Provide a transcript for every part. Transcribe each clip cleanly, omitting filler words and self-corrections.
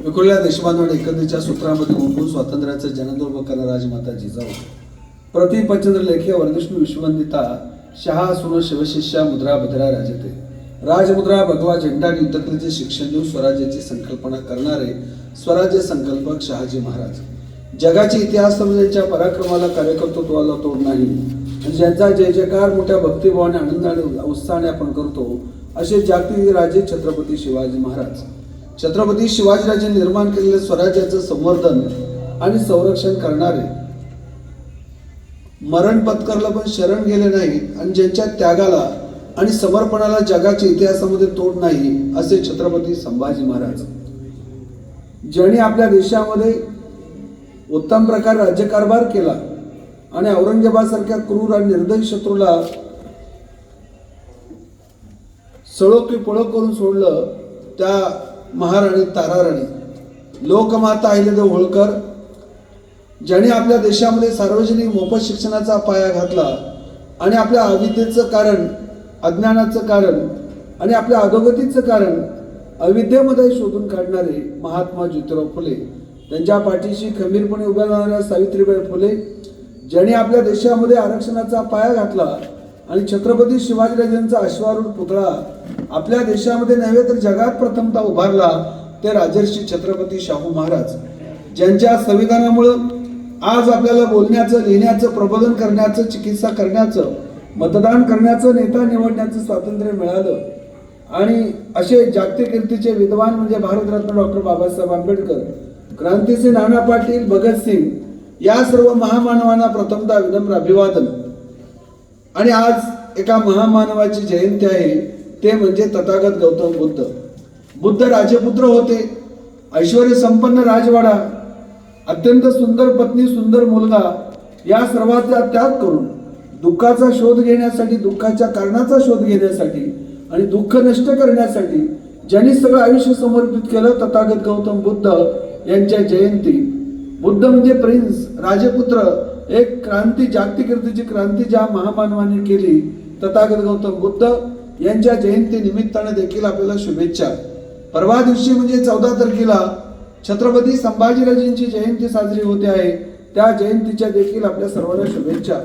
विखुरलेल्या देशबांधवांना एकतेच्या सूत्रामध्ये गुंफून स्वातंत्र्याचं जनदुर्भ करणारा राजमाता जिजाऊ प्रतिपचंद्र लेखे वरदृष्णू विश्ववंदिता शहा सुन शिवशिष्या मुद्रा भद्रा राजते राजमुद्रा भगवा झेंडा युद्धकलेचे शिक्षण देऊन स्वराज्याची संकल्पना करणारे स्वराज्य संकल्पक शहाजी महाराज जगाचे इतिहास ज्यांच्या पराक्रमाला कार्यकर्तृत्वाला तोड नाही आणि ज्यांचा जय जयकार मोठ्या भक्तिभावाने आनंदाने उत्साहाने आपण करतो असे जागतिक राजे छत्रपती शिवाजी महाराज छत्रपती शिवाजीराजे निर्माण केलेले स्वराज्याचं संवर्धन आणि संरक्षण करणारे मरण पत्करलं पण शरण गेले नाही आणि ज्यांच्या त्यागाला आणि समर्पणाला जगाच्या इतिहासामध्ये तोड नाही असे छत्रपती संभाजी महाराज ज्यांनी आपल्या देशामध्ये उत्तम प्रकारे राज्यकारभार केला आणि औरंगजेबासारख्या क्रूर आणि निर्दयी शत्रूला सळो की पळो करून सोडलं त्या महाराणी ताराराणी लोकमाता अहिल्यादेवी होळकर ज्यांनी आपल्या देशामध्ये सार्वजनिक मोफत शिक्षणाचा पाया घातला आणि आपल्या अविद्येचं कारण अज्ञानाचं कारण आणि आपल्या अधोगतीचं कारण अविद्येमध्ये शोधून काढणारे महात्मा ज्योतिराव फुले त्यांच्या पाठीशी खंबीरपणे उभ्या राहणाऱ्या सावित्रीबाई फुले ज्यांनी आपल्या देशामध्ये आरक्षणाचा पाया घातला आणि छत्रपती शिवाजीराजांचा अश्वारूढ पुतळा आपल्या देशामध्ये नव्हे तर जगात प्रथमतः उभारला ते राजर्षी छत्रपती शाहू महाराज ज्यांच्या संविधानामुळं आज आपल्याला बोलण्याचं लिहिण्याचं प्रबोधन करण्याचं चिकित्सा करण्याचं मतदान करण्याचं नेता निवडण्याचं स्वातंत्र्य मिळालं आणि असे जागतिक कीर्तीचे विद्वान म्हणजे भारतरत्न डॉक्टर बाबासाहेब आंबेडकर क्रांतीचे नाना पाटील भगतसिंग या सर्व महामानवांना प्रथमतः विनम्र अभिवादन आणि आज एका महामानवाची जयंती आहे ते म्हणजे तथागत गौतम बुद्ध राजपुत्र होते ऐश्वर्य संपन्न राजवाडा अत्यंत सुंदर पत्नी सुंदर मुलगा या सर्वांचा त्याग करून दुःखाचा शोध घेण्यासाठी दुःखाच्या कारणाचा शोध घेण्यासाठी आणि दुःख नष्ट करण्यासाठी ज्यांनी सगळं आयुष्य समर्पित केलं तथागत गौतम बुद्ध यांच्या जयंती बुद्ध म्हणजे प्रिन्स राजपुत्र एक क्रांती जागतिक कीर्तीची क्रांती ज्या महामानवांनी केली तथागत गौतम बुद्ध यांच्या जयंती निमित्ताने देखील आपल्याला शुभेच्छा परवा दिवशी म्हणजे 14 तारखेला छत्रपती संभाजीराजेंची जयंती साजरी होते आहे त्या जयंतीच्या देखील आपल्या सर्वांना शुभेच्छा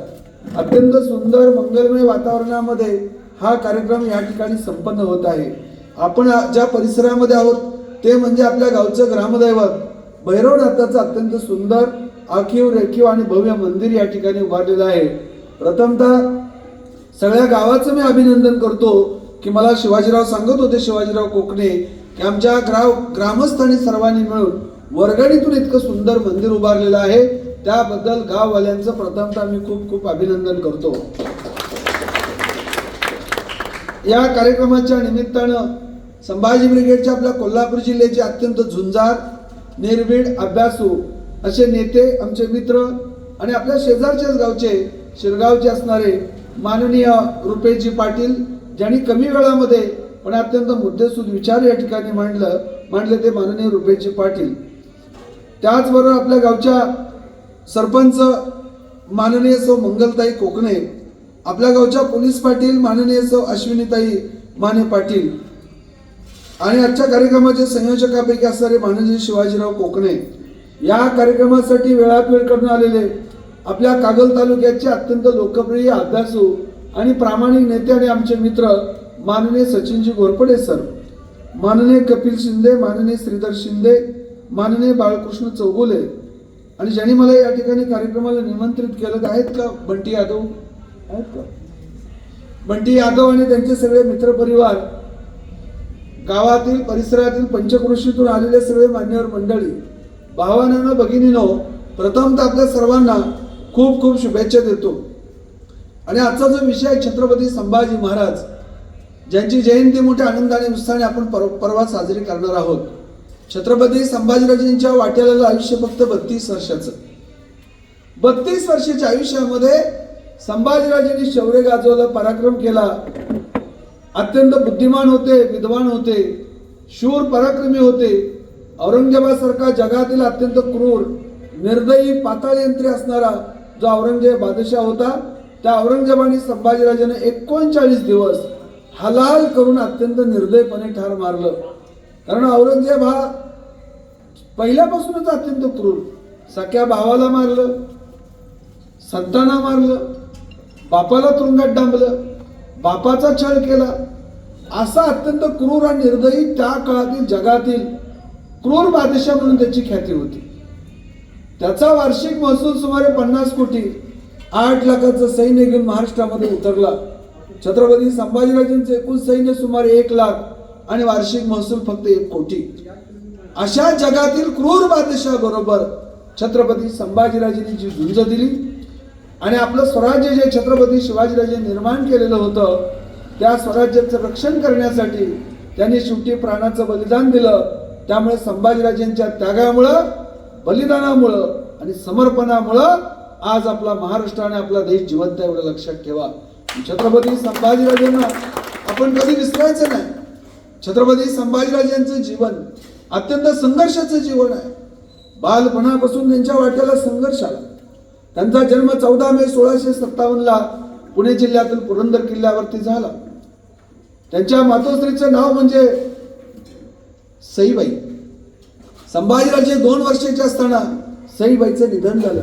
अत्यंत सुंदर मंगलमय वातावरणामध्ये हा कार्यक्रम या ठिकाणी संपन्न होत आहे आपण ज्या परिसरामध्ये आहोत ते म्हणजे आपल्या गावचं ग्रामदैवत भैरवनाथाचं अत्यंत सुंदर आखीव रेखीव आणि भव्य मंदिर या ठिकाणी उभारलेलं आहे प्रथमतः सगळ्या गावाचं मी अभिनंदन करतो की मला शिवाजीराव सांगत होते शिवाजीराव कोकणे की आमच्या ग्रामस्थांनी सर्वांनी मिळून वर्गणीतून इतकं सुंदर मंदिर उभारलेलं आहे त्याबद्दल गाववाल्यांचं प्रथमतः मी खूप खूप अभिनंदन करतो या कार्यक्रमाच्या निमित्तानं संभाजी ब्रिगेडच्या आपल्या कोल्हापूर जिल्ह्याचे अत्यंत झुंजार निर्भीड अभ्यासू असे नेते आमचे मित्र आणि आपल्या शेजारच्याच गावचे शिरगावचे असणारे माननीय रुपेशजी पाटील ज्यांनी कमी वेळामध्ये पण अत्यंत मुद्देसूद विचार या ठिकाणी मांडले ते माननीय रुपेशजी पाटील त्याचबरोबर आपल्या गावच्या सरपंच माननीय सौ मंगलताई कोकणे आपल्या गावच्या पोलीस पाटील माननीय सौ अश्विनीताई माने पाटील आणि आजच्या कार्यक्रमाचे संयोजकापैकी असणारे माननीय शिवाजीराव कोकणे या कार्यक्रमासाठी वेळात वेळ करून आलेले आपल्या कागल तालुक्याचे अत्यंत लोकप्रिय अभ्यासू आणि प्रामाणिक नेते आणि आमचे मित्र माननीय सचिनजी घोरपडे सर माननीय कपिल शिंदे माननीय श्रीधर शिंदे माननीय बाळकृष्ण चौगुले आणि ज्यांनी मला या ठिकाणी कार्यक्रमाला निमंत्रित केलं आहेत का बंटी यादव आहेत का बंटी यादव आणि त्यांचे सगळे मित्रपरिवार गावातील परिसरातील पंचक्रोशीतून आलेले सगळे मान्यवर मंडळी भावांनो भगिनीनो प्रथमतः आपल्या सर्वांना खूप खूप शुभेच्छा देतो आणि आजचा जो विषय छत्रपती संभाजी महाराज ज्यांची जयंती मोठ्या आनंदाने उत्साहाने आपण परवा साजरी करणार आहोत छत्रपती संभाजीराजेंच्या वाट्याला आयुष्य फक्त 32 वर्षाचं 32 वर्षाच्या आयुष्यामध्ये संभाजीराजेंनी शौर्य गाजवलं पराक्रम केला अत्यंत बुद्धिमान होते विद्वान होते शूर पराक्रमी होते औरंगजेबासारखा जगातील अत्यंत क्रूर निर्दयी पाताळ यंत्री असणारा जो औरंगजेब बादशाह होता त्या औरंगजेबाने संभाजीराजाने 39 दिवस हलाल करून अत्यंत निर्दयपणे ठार मारलं कारण औरंगजेब हा पहिल्यापासूनच अत्यंत क्रूर. सख्या भावाला मारलं, संतांना मारलं, बापाला तुरुंगात डांबलं, बापाचा छळ केला. असा अत्यंत क्रूर आणि निर्दयी त्या काळातील जगातील क्रूर बादशाह म्हणून त्याची ख्याती होती. त्याचा वार्षिक महसूल सुमारे 50 कोटी, 8 लाखाचं सैन्य घेऊन महाराष्ट्रामध्ये उतरला. छत्रपती संभाजीराजांचे एकूण सैन्य सुमारे 1 लाख आणि वार्षिक महसूल फक्त 1 कोटी. अशा जगातील क्रूर बादशाह बरोबर छत्रपती संभाजीराजांनी जी झुंज दिली आणि आपलं स्वराज्य जे छत्रपती शिवाजीराजांनी निर्माण केलेलं होतं, त्या स्वराज्याचं रक्षण करण्यासाठी त्यांनी शेवटी प्राणाचं बलिदान दिलं. त्यामुळे संभाजीराजांच्या त्यागामुळं, बलिदानामुळं आणि समर्पणामुळं आज आपला महाराष्ट्र आणि आपला देश जिवंत आहे, एवढं लक्षात ठेवा. छत्रपती संभाजीराजांना आपण कधी विसरायचं नाही. छत्रपती संभाजीराजांचं जीवन अत्यंत संघर्षाचं जीवन आहे. बालपणापासून त्यांच्या वाट्याला संघर्ष आला. त्यांचा जन्म 14 मे 1657 पुणे जिल्ह्यातील पुरंदर किल्ल्यावरती झाला. त्यांच्या मातोश्रीचं नाव म्हणजे सईबाई. संभाजीराजे 2 वर्षाचे असताना सईबाईचं निधन झालं.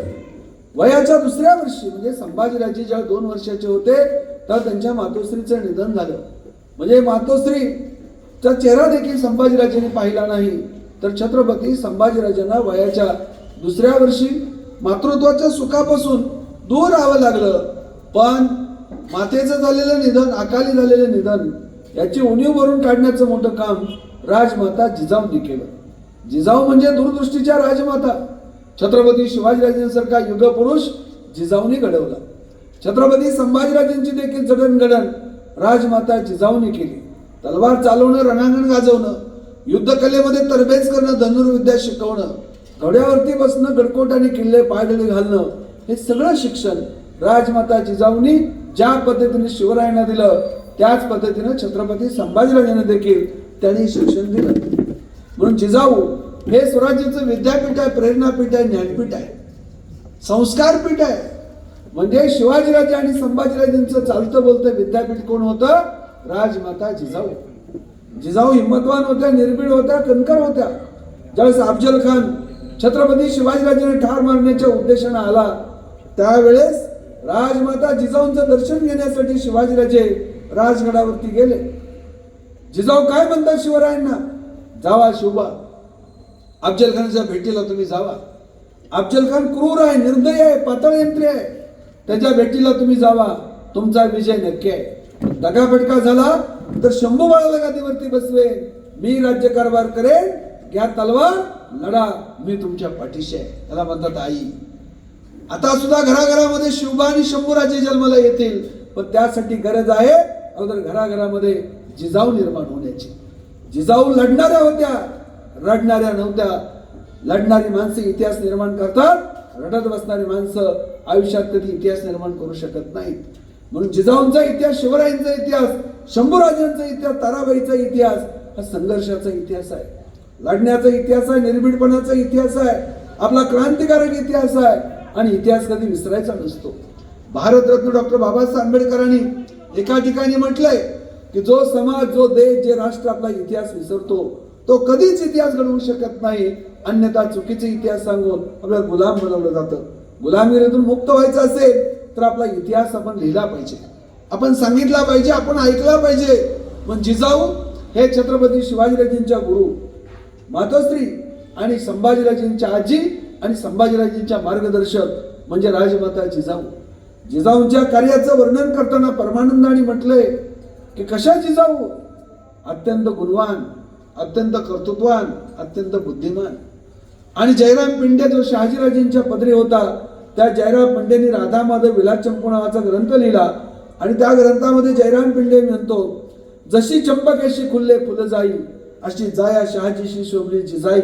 वयाच्या 2ऱ्या वर्षी म्हणजे संभाजीराजे जेव्हा 2 वर्षाचे होते तर त्यांच्या मातोश्रीचं निधन झालं. म्हणजे मातोश्रीचा चेहरा देखील संभाजीराजांनी पाहिला नाही. तर छत्रपती संभाजीराजांना वयाच्या 2ऱ्या वर्षी मातृत्वाच्या सुखापासून दूर राहावं लागलं. पण मातेचं झालेलं निधन, अकाली झालेलं निधन, याची उणीव भरून काढण्याचं मोठं काम राजमाता जिजाऊंनी केलं. जिजाऊ म्हणजे दूरदृष्टीच्या राजमाता. छत्रपती शिवाजीराजांसारखा युगपुरुष जिजाऊंनी घडवला. छत्रपती संभाजीराजांची देखील जडणघडण राजमाता जिजाऊंनी केली. तलवार चालवणं, रणांगण गाजवणं, युद्धकलेमध्ये तरबेज करणं, धनुर्विद्या शिकवणं, घोड्यावरती बसणं, गडकोट आणि किल्ले पायदळी घालणं, हे सगळं शिक्षण राजमाता जिजाऊंनी ज्या पद्धतीने शिवरायांना दिलं त्याच पद्धतीने छत्रपती संभाजीराजांना देखील त्यांनी शिक्षण दिलं. म्हणून जिजाऊ हे स्वराज्याचं विद्यापीठ आहे, प्रेरणापीठ आहे, ज्ञानपीठ आहे, संस्कारपीठ आहे. म्हणजे शिवाजीराजे आणि संभाजीराजांचं चालतं बोलतं विद्यापीठ कोण होतं? राजमाता जिजाऊ. जिजाऊ हिंमतवान होत्या, निर्भीड होत्या, कणखर होत्या. ज्यावेळेस अफजल खान छत्रपती शिवाजीराजांना ठार मारण्याच्या उद्देशाने आला त्यावेळेस राजमाता जिजाऊंचं दर्शन घेण्यासाठी शिवाजीराजे राजगडावरती गेले. जिजाऊ काय म्हणतात शिवरायांना? जावा शिवबा, अफजल खानच्या भेटीला तुम्ही जावा. अफजल खान क्रूर आहे, निर्दयी आहे, पाताळयंत्री आहे, त्याच्या भेटीला तुम्ही जावा, तुमचा विजय नक्की आहे. दगाफटका झाला तर शंभू बाळाला गादीवरती बसवेन, मी राज्यकारभार करेन, घ्या तलवार, लढा, मी तुमच्या पाठीशी आहे. त्याला म्हणतात आई. आता सुद्धा घराघरामध्ये शिवबा आणि शंभूराजे जन्माला येतील, पण त्यासाठी गरज आहे अगोदर घराघरामध्ये जिजाऊ निर्माण होण्याची. जिजाऊ लढणाऱ्या होत्या, रडणाऱ्या नव्हत्या. लढणारी माणसं इतिहास निर्माण करतात, रडत बसणारी माणसं आयुष्यात कधी इतिहास निर्माण करू शकत नाहीत. म्हणून जिजाऊंचा इतिहास, शिवरायांचा इतिहास, शंभूराजांचा इतिहास, ताराबाईचा इतिहास हा संघर्षाचा इतिहास आहे, लढण्याचा इतिहास आहे, निर्भीडपणाचा इतिहास आहे, आपला क्रांतिकारक इतिहास आहे. आणि इतिहास कधी विसरायचा नसतो. भारतरत्न डॉक्टर बाबासाहेब आंबेडकरांनी एका ठिकाणी म्हटलंय की जो समाज, जो देश, जे राष्ट्र आपला इतिहास विसरतो तो कधीच इतिहास घडवू शकत नाही, अन्यथा चुकीचे इतिहास सांगून आपल्याला गुलाम बनवलं जातं. गुलामीतून मुक्त व्हायचं असेल तर आपला इतिहास आपण लिहिला पाहिजे, आपण सांगितला पाहिजे, आपण ऐकला पाहिजे. पण जिजाऊ हे छत्रपती शिवाजीराजांच्या गुरु, मातोश्री आणि संभाजीराजांच्या आजी आणि संभाजीराजांच्या मार्गदर्शक म्हणजे राजमाता जिजाऊ. जिजाऊंच्या कार्याचं वर्णन करताना परमानंदांनी म्हटलंय की कशा जिजाऊ? अत्यंत गुणवान, अत्यंत कर्तृत्वान, अत्यंत बुद्धिमान. आणि जयराम पिंडे जो शहाजीराजांच्या पदरी होता, त्या जयराम पिंडेंनी राधा माधव विलास चंपू नावाचा ग्रंथ लिहिला. आणि त्या ग्रंथामध्ये जयराम पिंडे म्हणतो, जशी चंपकेशी खुल्ले फुल जाई, अशी जाया शहाजीशी शोभली जिजाई,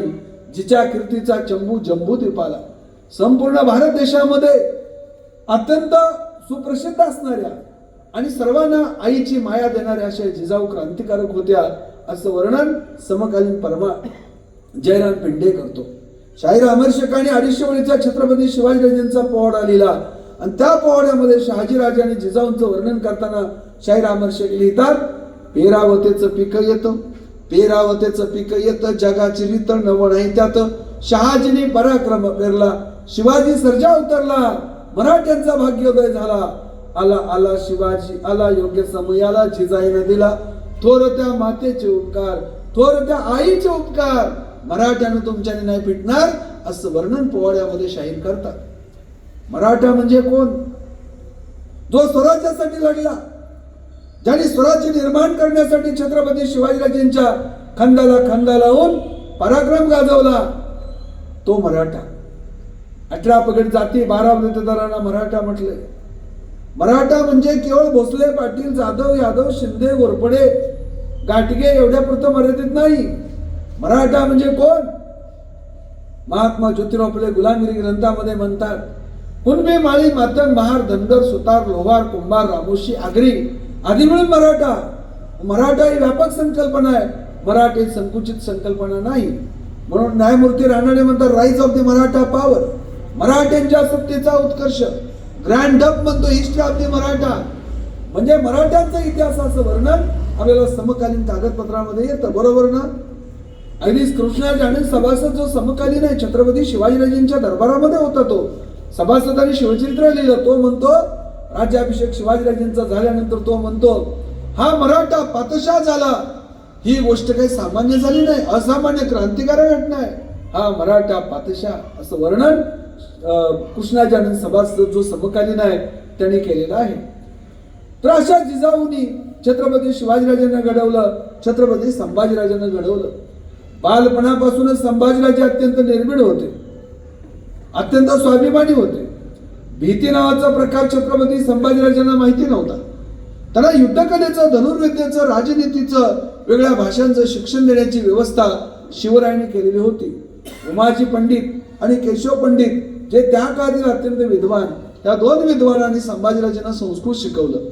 जिच्या कीर्तीचा चंबू जंबू द्वीपाला. संपूर्ण भारत देशामध्ये अत्यंत सुप्रसिद्ध असणाऱ्या आणि सर्वांना आईची माया देणाऱ्या अशा जिजाऊ क्रांतिकारक होत्या, असं वर्णन समकालीन जयराम पिंडे करतो. शाहीर अमरशेख आणि 250 ओळीचा छत्रपती शिवाजीराजांचा पोवाडा लिहिला आणि त्या पोवाड्यामध्ये शहाजीराजे आणि जिजाऊंचं वर्णन करताना शाहीर अमरशेख लिहितात, पेरावतेचं पीक येतं, पेरावतेचं पीक येत जगाची रीत नव नाही त्यात. शहाजीने पराक्रम पेरला, शिवाजी सर्जा उतरला, मराठ्यांचा भाग्योदय झाला. आला आला शिवाजी आला, योग्य समयाला जिजाईने दिला. थोर त्या मातेचे उपकार, थोर त्या आईचे उपकार, मराठ्यानं तुमच्याने नाही फिटणार असं वर्णन पोवाड्यामध्ये शाहीर करतात. मराठा म्हणजे कोण? जो स्वराज्यासाठी लढला, ज्याने स्वराज्य निर्माण करण्यासाठी छत्रपती शिवाजीराजेंच्या खांद्याला खांदा लावून पराक्रम गाजवला, तो मराठा. 18 पगड जाती 12 वृत्तदारांना मराठा म्हटले. मराठा म्हणजे केवळ भोसले, पाटील, जाधव, यादव, शिंदे, घोरपडे, गाठगे एवढ्या पुरतं मर्यादित नाही. मराठा म्हणजे कोण? महात्मा ज्योतिराव फुले गुलामगिरी ग्रंथामध्ये म्हणतात, कुणबी, माळी, मातंग, महार, धनगर, सुतार, लोहार, कुंभार, रामोशी, आगरी आदी मिळून मराठा. मराठा ही व्यापक संकल्पना आहे, मराठी संकुचित संकल्पना नाही. म्हणून न्यायमूर्ती रानडे म्हणतात, rise of the Maratha power, मराठ्यांच्या सत्तेचा उत्कर्ष. ग्रँड अप म्हणतो हिस्ट्री ऑफ द मराठा, म्हणजे मराठ्यांचा इतिहासाचं वर्णन आपल्याला समकालीन कागदपत्रामध्ये येतं. बरोबर ना? अगदी कृष्णाजी आनंद सभासद जो समकालीन आहे, छत्रपती शिवाजीराजेंच्या दरबारामध्ये होता, तो सभासदांनी शिवचरित्र लिहिलं. तो म्हणतो, राज्याभिषेक शिवाजीराजेंचा झाल्यानंतर तो म्हणतो, हा मराठा पातशाह झाला. ही गोष्ट काही सामान्य झाली नाही, असामान्य क्रांतिकारक घटना आहे. हा मराठा पातशाह असं वर्णन कृष्णाजी आनंद सभासद जो समकालीन आहे त्यांनी केलेलं आहे. तर अशा जिजाऊनी छत्रपती शिवाजीराजांना घडवलं, छत्रपती संभाजीराजांना घडवलं. बालपणापासूनच संभाजीराजे अत्यंत निर्भीड होते, अत्यंत स्वाभिमानी होते. भीती नावाचा प्रकार छत्रपती संभाजीराजांना माहिती नव्हता. त्यांना युद्धकलेचं, धनुर्विद्येचं, राजनीतीचं, वेगळ्या भाषांचं शिक्षण देण्याची व्यवस्था शिवरायांनी केलेली होती. उमाजी पंडित आणि केशव पंडित जे त्या काळातील अत्यंत विद्वान, त्या दोन विद्वानांनी संभाजीराजांना संस्कृत शिकवलं.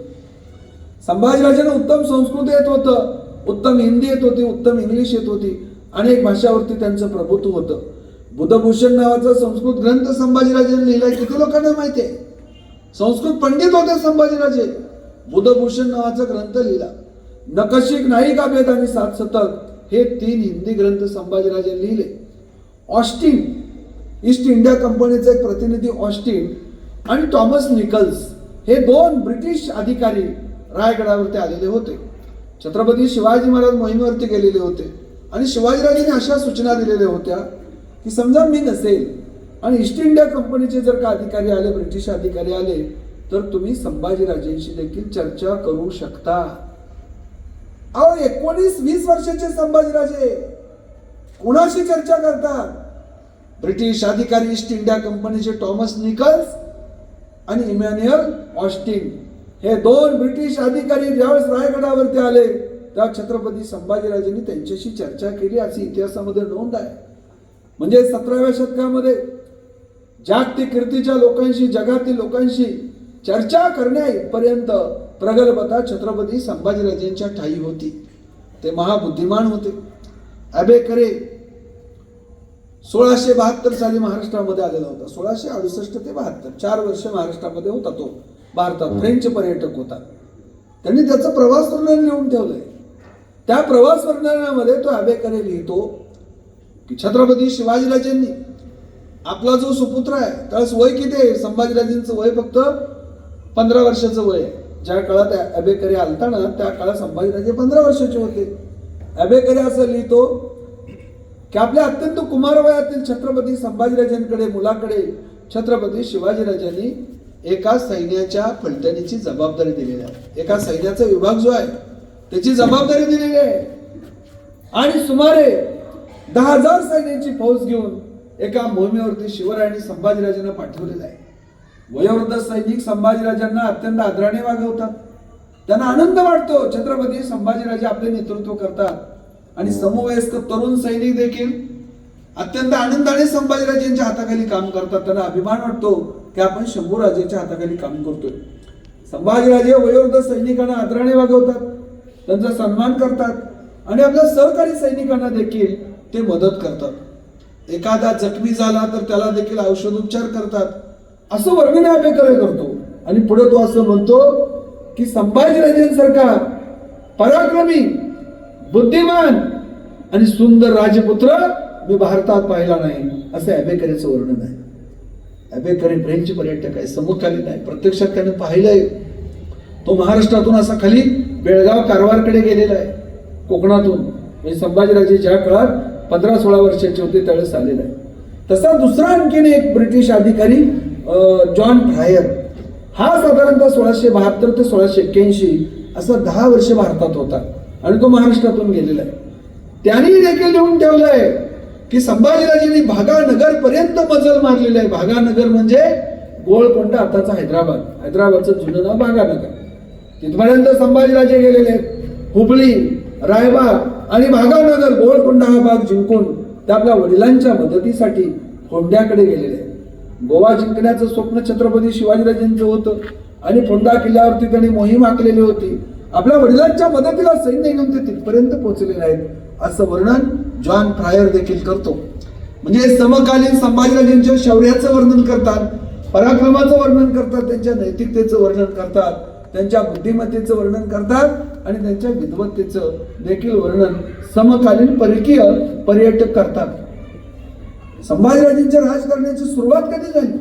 संभाजीराजांना उत्तम संस्कृत येत होतं, उत्तम हिंदी येत होती, उत्तम इंग्लिश येत होती, अनेक भाषावरती त्यांचं प्रभुत्व होतं. बुधभूषण नावाचा संस्कृत ग्रंथ संभाजीराजांनी लिहिलाय, किती लोकांना माहिती आहे? संस्कृत पंडित होते संभाजीराजे, बुधभूषण नावाचा ग्रंथ लिहिला. नकशिक, नायिका भेद आणि 7 शतक हे 3 हिंदी ग्रंथ संभाजीराजांनी लिहिले. ऑस्टिन, ईस्ट इंडिया कंपनीचे एक प्रतिनिधी ऑस्टिन आणि थॉमस निकल्स हे 2 ब्रिटिश अधिकारी रायगडावरती आलेले होते. छत्रपती शिवाजी महाराज मोहिमेवरती गेलेले होते आणि शिवाजीराजांनी अशा सूचना दिलेल्या होत्या की समजा मी नसेल आणि ईस्ट इंडिया कंपनीचे जर का अधिकारी आले, ब्रिटिश अधिकारी आले, तर तुम्ही संभाजीराजांशी देखील चर्चा करू शकता. अहो 19-20 वर्षाचे संभाजीराजे कोणाशी चर्चा करतात? ब्रिटिश अधिकारी, ईस्ट इंडिया कंपनीचे थॉमस निकल्स आणि इमॅन्युअल ऑस्टिन हे 2 ब्रिटिश अधिकारी ज्यावेळेस रायगडावरती आले, त्या छत्रपती संभाजीराजांनी त्यांच्याशी चर्चा केली अशी इतिहासामध्ये नोंद आहे. म्हणजे 17व्या शतकामध्ये जागतिक कीर्तीच्या लोकांशी, जगातील लोकांशी चर्चा करण्यापर्यंत प्रगल्भता छत्रपती संभाजीराजांच्या ठायी होती. ते महाबुद्धिमान होते. अबेकरे 1672 साली महाराष्ट्रामध्ये आलेला होता. 1668 ते 72 4 वर्ष महाराष्ट्रामध्ये होता तो. भारतात फ्रेंच पर्यटक होता. त्यांनी त्याचं प्रवास वर्णन लिहून ठेवलंय. त्या प्रवास वर्णनामध्ये तो अबेकरे लिहितो की छत्रपती शिवाजीराजांनी आपला जो सुपुत्र आहे, त्यावेळेस वय किती आहे? संभाजीराजांचं वय फक्त 15 वर्षाचं वय आहे. ज्या काळात अबेकरे आलता ना, त्या काळात संभाजीराजे 15 वर्षाचे होते. अबेकरे असं लिहितो की आपल्या अत्यंत कुमार वयातील छत्रपती संभाजीराजांकडे, मुलाकडे छत्रपती शिवाजीराजांनी एका सैन्याच्या फलटणीची जबाबदारी दिलेली आहे. एका सैन्याचा विभाग जो आहे त्याची जबाबदारी दिलेली आहे आणि सुमारे 10,000 सैन्याची फौज घेऊन एका मोहिमेवरती शिवरायांनी संभाजीराजांना पाठवलेलं आहे. वयोवृद्ध सैनिक संभाजीराजांना अत्यंत आदराने वागवतात. त्यांना आनंद वाटतो छत्रपती संभाजीराजे आपले नेतृत्व करतात आणि समवयस्क तरुण सैनिक देखील अत्यंत आनंदाने संभाजीराजांच्या हाताखाली काम करतात. त्यांना अभिमान वाटतो की आपण शंभूराजाच्या हाताखाली काम करतोय. संभाजीराजे वयोवृद्ध सैनिकांना आदराने वागवतात, त्यांचा सन्मान करतात आणि आपल्या सहकारी सैनिकांना देखील ते मदत करतात. एखादा जखमी झाला तर त्याला देखील औषधोपचार करतात. असं वर्णन अबेकरे करतो आणि पुढे तो असं म्हणतो की संभाजीराजांसारखा पराक्रमी, बुद्धिमान आणि सुंदर राजपुत्र मी भारतात पाहिला नाही, असं अबेकरीचं वर्णन आहे. अबेकरी फ्रेंच पर्यटक आहे, समकालीन आहे, प्रत्यक्षात त्याने पाहिलंय. तो महाराष्ट्रातून असा खाली बेळगाव कारवारकडे गेलेला आहे, कोकणातून. म्हणजे संभाजीराजे ज्या काळात 15-16 वर्षाचे होते त्यावेळेस आलेला आहे. तसा दुसरा आणखीन एक ब्रिटिश अधिकारी जॉन फ्रायर, हा साधारणतः 1672 ते 1681 असं 10 वर्ष भारतात होता आणि तो महाराष्ट्रातून गेलेला आहे. त्यांनी देखील लिहून ठेवलंय की संभाजीराजेंनी भागानगर पर्यंत मजल मारलेला आहे. भागानगर म्हणजे गोळकोंडा, आताचा हैदराबाद. हैदराबादचं जुनं नाव भागानगर. तिथपर्यंत संभाजीराजे गेलेले आहेत. हुबळी, रायबाग आणि भागानगर, गोळकोंडा हा भाग जिंकून त्या आपल्या वडिलांच्या मदतीसाठी फोंड्याकडे गेलेले आहेत. गोवा जिंकण्याचं स्वप्न छत्रपती शिवाजीराजेंचं होतं आणि फोंडा किल्ल्यावरती त्यांनी मोहीम आखलेली होती. आपल्या वडिलांच्या मदतीला सैन्य घेऊन ते तिथपर्यंत पोहोचलेले आहेत, असं वर्णन जॉन फ्रायर देखील करतो. म्हणजे समकालीन संभाजीराजेंच्या शौर्याचं वर्णन करतात, पराक्रमाचं वर्णन करतात, त्यांच्या नैतिकतेचं वर्णन करतात, त्यांच्या बुद्धिमत्तेचं वर्णन करतात आणि त्यांच्या विद्वत्तेचं देखील वर्णन समकालीन परकीय पर्यटक करतात. संभाजीराजेंच्या राजकारणाची सुरुवात कधी झाली?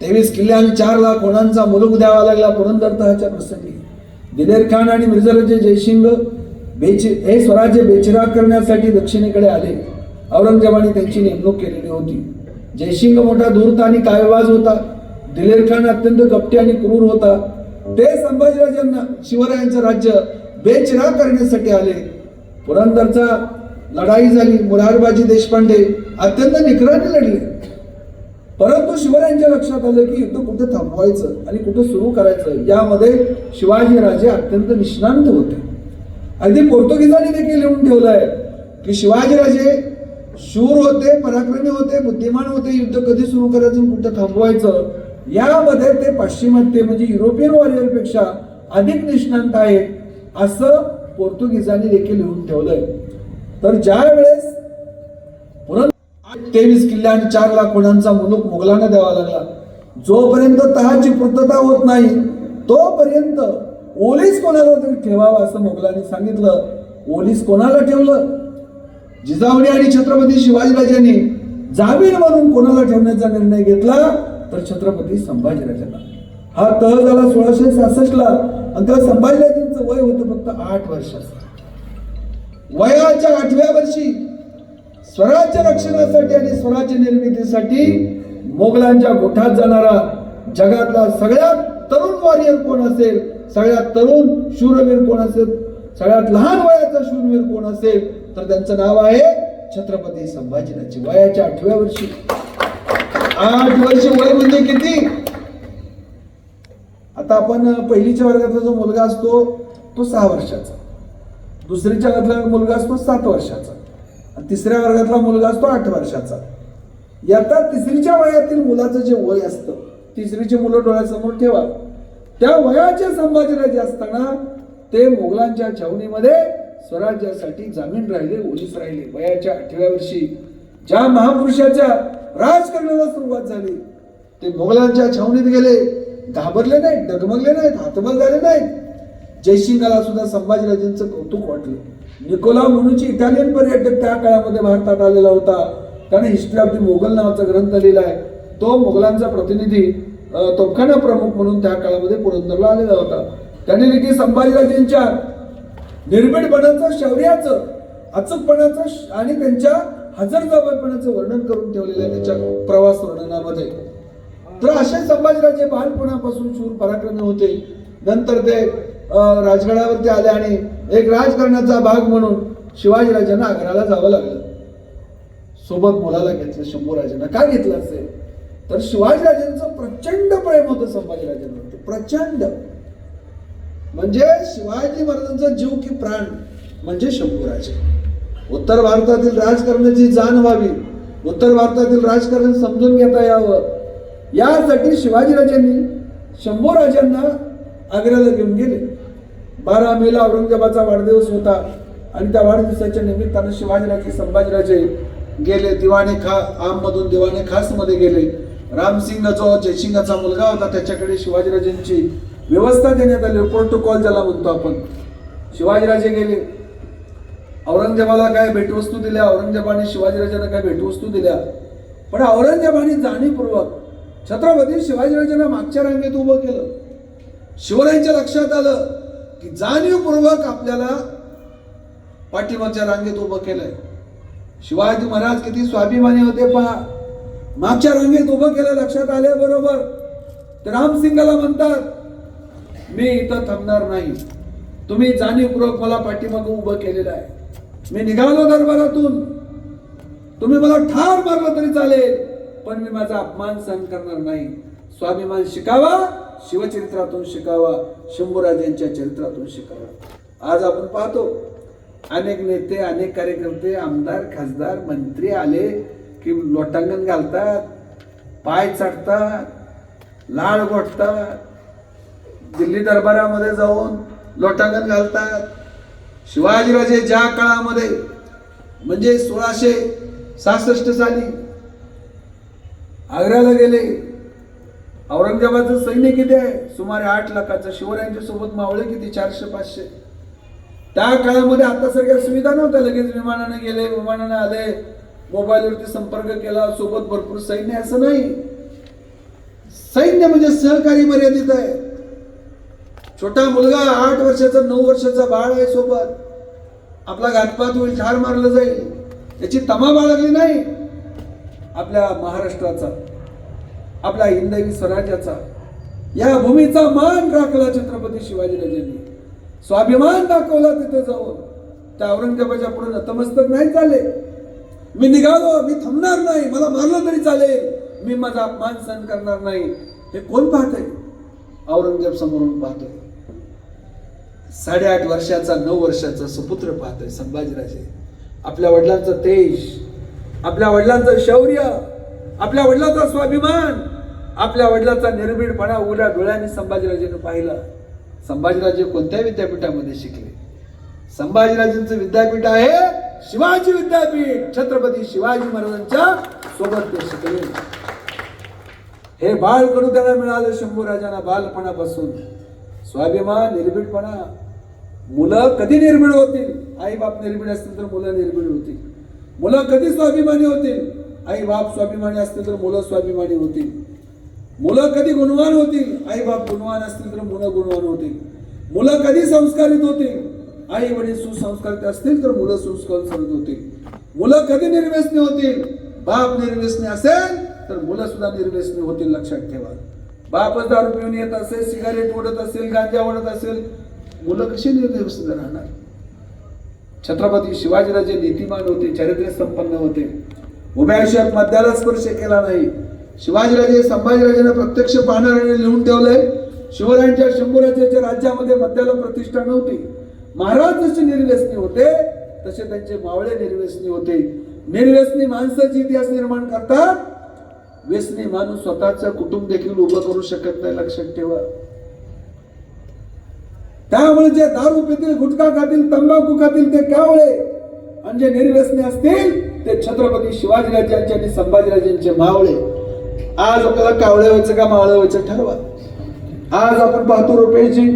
23 किल्ले आणि 4 लाख होणांचा मुलूक द्यावा लागला पुरंदर तहाच्या प्रसंगी. दिलेर खान आणि मिर्झाराजे जयसिंग हे स्वराज्य बेचिराग करण्यासाठी दक्षिणेकडे आले. औरंगजेबाने त्यांची नेमणूक केलेली होती. जयसिंग मोठा धूर्त आणि कायबाज होता. दिलेर खान अत्यंत कपटी आणि क्रूर होता. ते संभाजीराजांना शिवरायांचं राज्य बेचिराग करण्यासाठी आले. पुरंदरचा लढाई झाली. मुरारबाजी देशपांडे अत्यंत निकराने लढले. परंतु शिवरायांच्या लक्षात आलं की युद्ध कुठे थांबवायचं आणि कुठे सुरू करायचं यामध्ये शिवाजीराजे अत्यंत निष्णांत होते. अगदी पोर्तुगीजांनी देखील लिहून ठेवलंय की शिवाजीराजे शूर होते, पराक्रमी होते, बुद्धिमान होते. युद्ध कधी सुरू करायचं, कुठं थांबवायचं यामध्ये ते पाश्चिमात्य म्हणजे युरोपियन वॉरियर पेक्षा अधिक निष्णांत आहेत, असं पोर्तुगीजांनी देखील लिहून ठेवलंय. तर ज्या वेळेस 23 किल्ले आणि 4 लाख होणांचा मुलूक मुघलांना द्यावा लागला, जोपर्यंत तहाची पूर्तता होत नाही तोपर्यंत ओलीस कोणाला तरी ठेवावा असं मुघलांनी सांगितलं. ओलीस कोणाला ठेवलं? जिजाऊने आणि छत्रपती शिवाजीराजांनी जामीन म्हणून कोणाला ठेवण्याचा निर्णय घेतला तर छत्रपती संभाजीराजांना. हा तह झाला 1666 ला आणि तेव्हा संभाजीराजांचं वय होतं फक्त 8 वर्षाचं. वयाच्या 8व्या वर्षी स्वराज्य रक्षणासाठी आणि स्वराज्य निर्मितीसाठी मोगलांच्या गोठात जाणारा जगातला सगळ्यात तरुण वॉरियर कोण असेल, सगळ्यात तरुण शूरवीर कोण असेल, सगळ्यात लहान वयाचा शूरवीर कोण असेल तर त्यांचं नाव आहे छत्रपती संभाजीराजे. वयाच्या 8व्या वर्षी. 8 वर्ष वय म्हणजे किती? आता आपण पहिलीच्या वर्गातला जो मुलगा असतो तो 6 वर्षाचा, दुसरीच्या वर्गातला मुलगा असतो 7 वर्षाचा आणि तिसऱ्या वर्गातला मुलगा असतो 8 वर्षाचा. यात तिसरीच्या वयातील मुलाचं जे वय असतं, तिसरीचे मुलं डोळ्यासमोर ठेवा, त्या वयाचे संभाजीराजे असताना ते मोगलांच्या छावणीमध्ये स्वराज्यासाठी जामीन राहिले, ओलीस राहिले. वयाच्या 8व्या वर्षी ज्या महापुरुषाच्या राजकारणाला सुरुवात झाली ते मोगलांच्या छावणीत गेले, घाबरले नाहीत, डगमगले नाहीत, हातबल झाले नाहीत. जयसिंगाला सुद्धा संभाजीराजेंचं कौतुक वाटलं. निकोला मुनुची इटालियन पर्यटक त्या काळामध्ये भारतात आलेला होता. त्याने हिस्ट्री ऑफ द मोगल नावाचा ग्रंथ लिहिलाय. तो मोगलांचा प्रतिनिधी तोफखाना प्रमुख म्हणून त्या काळामध्ये पुरंदरला आलेला होता. त्याने देखील संभाजीराजेंच्या निर्भीडपणाचं, शौर्याचं, अचूकपणाचं आणि त्यांच्या हजरजबाबीपणाचं वर्णन करून ठेवलेलं आहे त्याच्या प्रवास वर्णनामध्ये. तर असे संभाजीराजे बालपणापासून शूर पराक्रमी होते. नंतर ते राजगडावरती आले आणि एक राजकारणाचा भाग म्हणून शिवाजीराजांना आग्र्याला जावं लागलं. सोबत मुलाला घेतलं शंभूराजांना. काय घेतलं असेल तर शिवाजीराजांचं प्रचंड प्रेम होतं संभाजीराजांवरती, प्रचंड. म्हणजे शिवाजी महाराजांचा जीव की प्राण म्हणजे शंभूराजे. उत्तर भारतातील राजकारणाची जाण व्हावी, उत्तर भारतातील राजकारण समजून घेता यावं यासाठी शिवाजीराजांनी शंभूराजांना आग्र्याला घेऊन गेले. 12 मेला औरंगजेबाचा वाढदिवस होता आणि त्या वाढदिवसाच्या निमित्तानं शिवाजीराजे संभाजीराजे गेले. दिवाणे आममधून दिवाणे खास मध्ये गेले. रामसिंग जो जयसिंगाचा मुलगा होता त्याच्याकडे शिवाजीराजांची व्यवस्था देण्यात आली. प्रोटोकॉल ज्याला म्हणतो आपण. शिवाजीराजे गेले. औरंगजेबाला काय भेटवस्तू दिल्या, औरंगजेबाने शिवाजीराजांना काय भेटवस्तू दिल्या, पण औरंगजेबाने जाणीवपूर्वक छत्रपती शिवाजीराजांना मागच्या रांगेत उभं केलं. शिवरायांच्या लक्षात आलं की जाणीवपूर्वक आपल्याला पाठीमागच्या रांगेत उभं केलंय. शिवाजी महाराज किती स्वाभिमानी होते पहा. मागच्या रांगेत उभं केलं, लक्षात आले बरोबर. ते रामसिंगाला म्हणतात, मी इथं थांबणार नाही, तुम्ही जाणीवपूर्वक मला पाठीमागं उभं केलेलं आहे. मी निघालो दरबारातून, तुम्ही मला ठार मारलं तरी चालेल, पण मी माझा अपमान सहन करणार नाही. स्वाभिमान शिकावा, शिवचरित्रातून शिकावा, शंभूराजांच्या चरित्रातून शिकावा. आज आपण पाहतो अनेक नेते, अनेक कार्यकर्ते, आमदार, खासदार, मंत्री आले की लोटांगण घालतात, पाय चाटतात, लाळ गोठतात, दिल्ली दरबारामध्ये जाऊन लोटांगण घालतात. शिवाजीराजे ज्या काळामध्ये म्हणजे 1666 साली आग्र्याला गेले, औरंगजेबाचं सैन्य किती आहे? सुमारे 8 लाखाचं. शिवरायांच्या सोबत मावळे किती? 400-500. त्या काळामध्ये आतासारख्या सुविधा नव्हत्या. लगेच विमानाने गेले, विमानाने आले, मोबाईलवरती संपर्क केला, सोबत भरपूर सैन्य, असं नाही. सैन्य म्हणजे सहकारी मर्यादित आहे. छोटा मुलगा 8 वर्षाचा, 9 वर्षाचा बाळ आहे सोबत, आपला घातपात होईल, ठार मारलं जाईल, याची तमा बाळगली नाही. आपल्या महाराष्ट्राचा, आपल्या हिंदवी स्वराज्याचा, या भूमीचा मान राखला छत्रपती शिवाजीराजांनी. स्वाभिमान दाखवला तिथे जाऊन. त्या औरंगजेबाच्या पुढे नतमस्तक नाही झाले. मी निघालो, मी थांबणार नाही, मला मारलं तरी चालेल, मी माझा अपमान सहन करणार नाही. हे कोण पाहतंय? औरंगजेब समोरून पाहतोय. 8.5 वर्षाचा, 9 वर्षाचा सुपुत्र पाहतोय संभाजीराजे. आपल्या वडिलांचं तेज, आपल्या वडिलांचं शौर्य, आपल्या वडिलांचा स्वाभिमान, आपल्या वडिलांचा निर्भीडपणा उघड्या डोळ्यांनी संभाजीराजेने पाहिला. संभाजीराजे कोणत्या विद्यापीठामध्ये शिकले? संभाजीराजेंचं विद्यापीठ आहे शिवाजी विद्यापीठ. छत्रपती शिवाजी महाराजांच्या सोबत ते शिकले. हे बाळ कडू त्यांना मिळालं शंभूराजांना बालपणापासून. स्वाभिमान, निर्भीडपणा. मुलं कधी निर्भीड होतील? आई बाप निर्भीड असतील तर मुलं निर्भीड होतील. मुलं कधी स्वाभिमानी होतील? आई बाप स्वाभिमानी असतील तर मुलं स्वाभिमानी होतील. मुलं कधी गुणवान होतील? आई बाप गुणवान असतील तर मुलं गुणवान होतील. मुलं कधी संस्कारित होतील? आई वडील सुसंस्कारित असतील तर मुलं सुसंस्कारित होतील. मुलं कधी निर्व्यसनी होतील? बाप निर्व्यसनी असेल तर मुलं सुद्धा निर्व्यसनी होतील. लक्षात ठेवा. बापच दारू पिऊन येत असेल, सिगारेट ओढत असेल, गांजा ओढत असेल, मुलं कशी निर्व्यसनी राहणार? छत्रपती शिवाजीराजे नीतिमान होते, चारित्र्य संपन्न होते. उभ्या आयुष्यात मद्याला स्पर्श केला नाही. शिवाजीराजे संभाजीराजेंना प्रत्यक्ष पाहणाऱ्याने लिहून ठेवलंय, शिवरायांच्या शंभूराजाच्या राज्यामध्ये मद्याला प्रतिष्ठा नव्हती. महाराज जसे निर्व्यसनी होते तसे त्यांचे मावळे निर्व्यसनी होते. निर्व्यसनी माणसाची इतिहास निर्माण करतात. व्यसनी माणूस स्वतःचं कुटुंब देखील उभं करू शकत नाही. लक्षात ठेवा. त्यामुळे जे दारू पितील, गुटखा खातील, तंबाखू खातील ते कावळे, आणि जे निर्व्यसनी असतील ते छत्रपती शिवाजीराजांचे आणि संभाजीराजांचे मावळे. आज आपल्याला कावळे व्हायचं का मावळे व्हायचं ठरवा. आज आपण पाहतो रुपेशजी,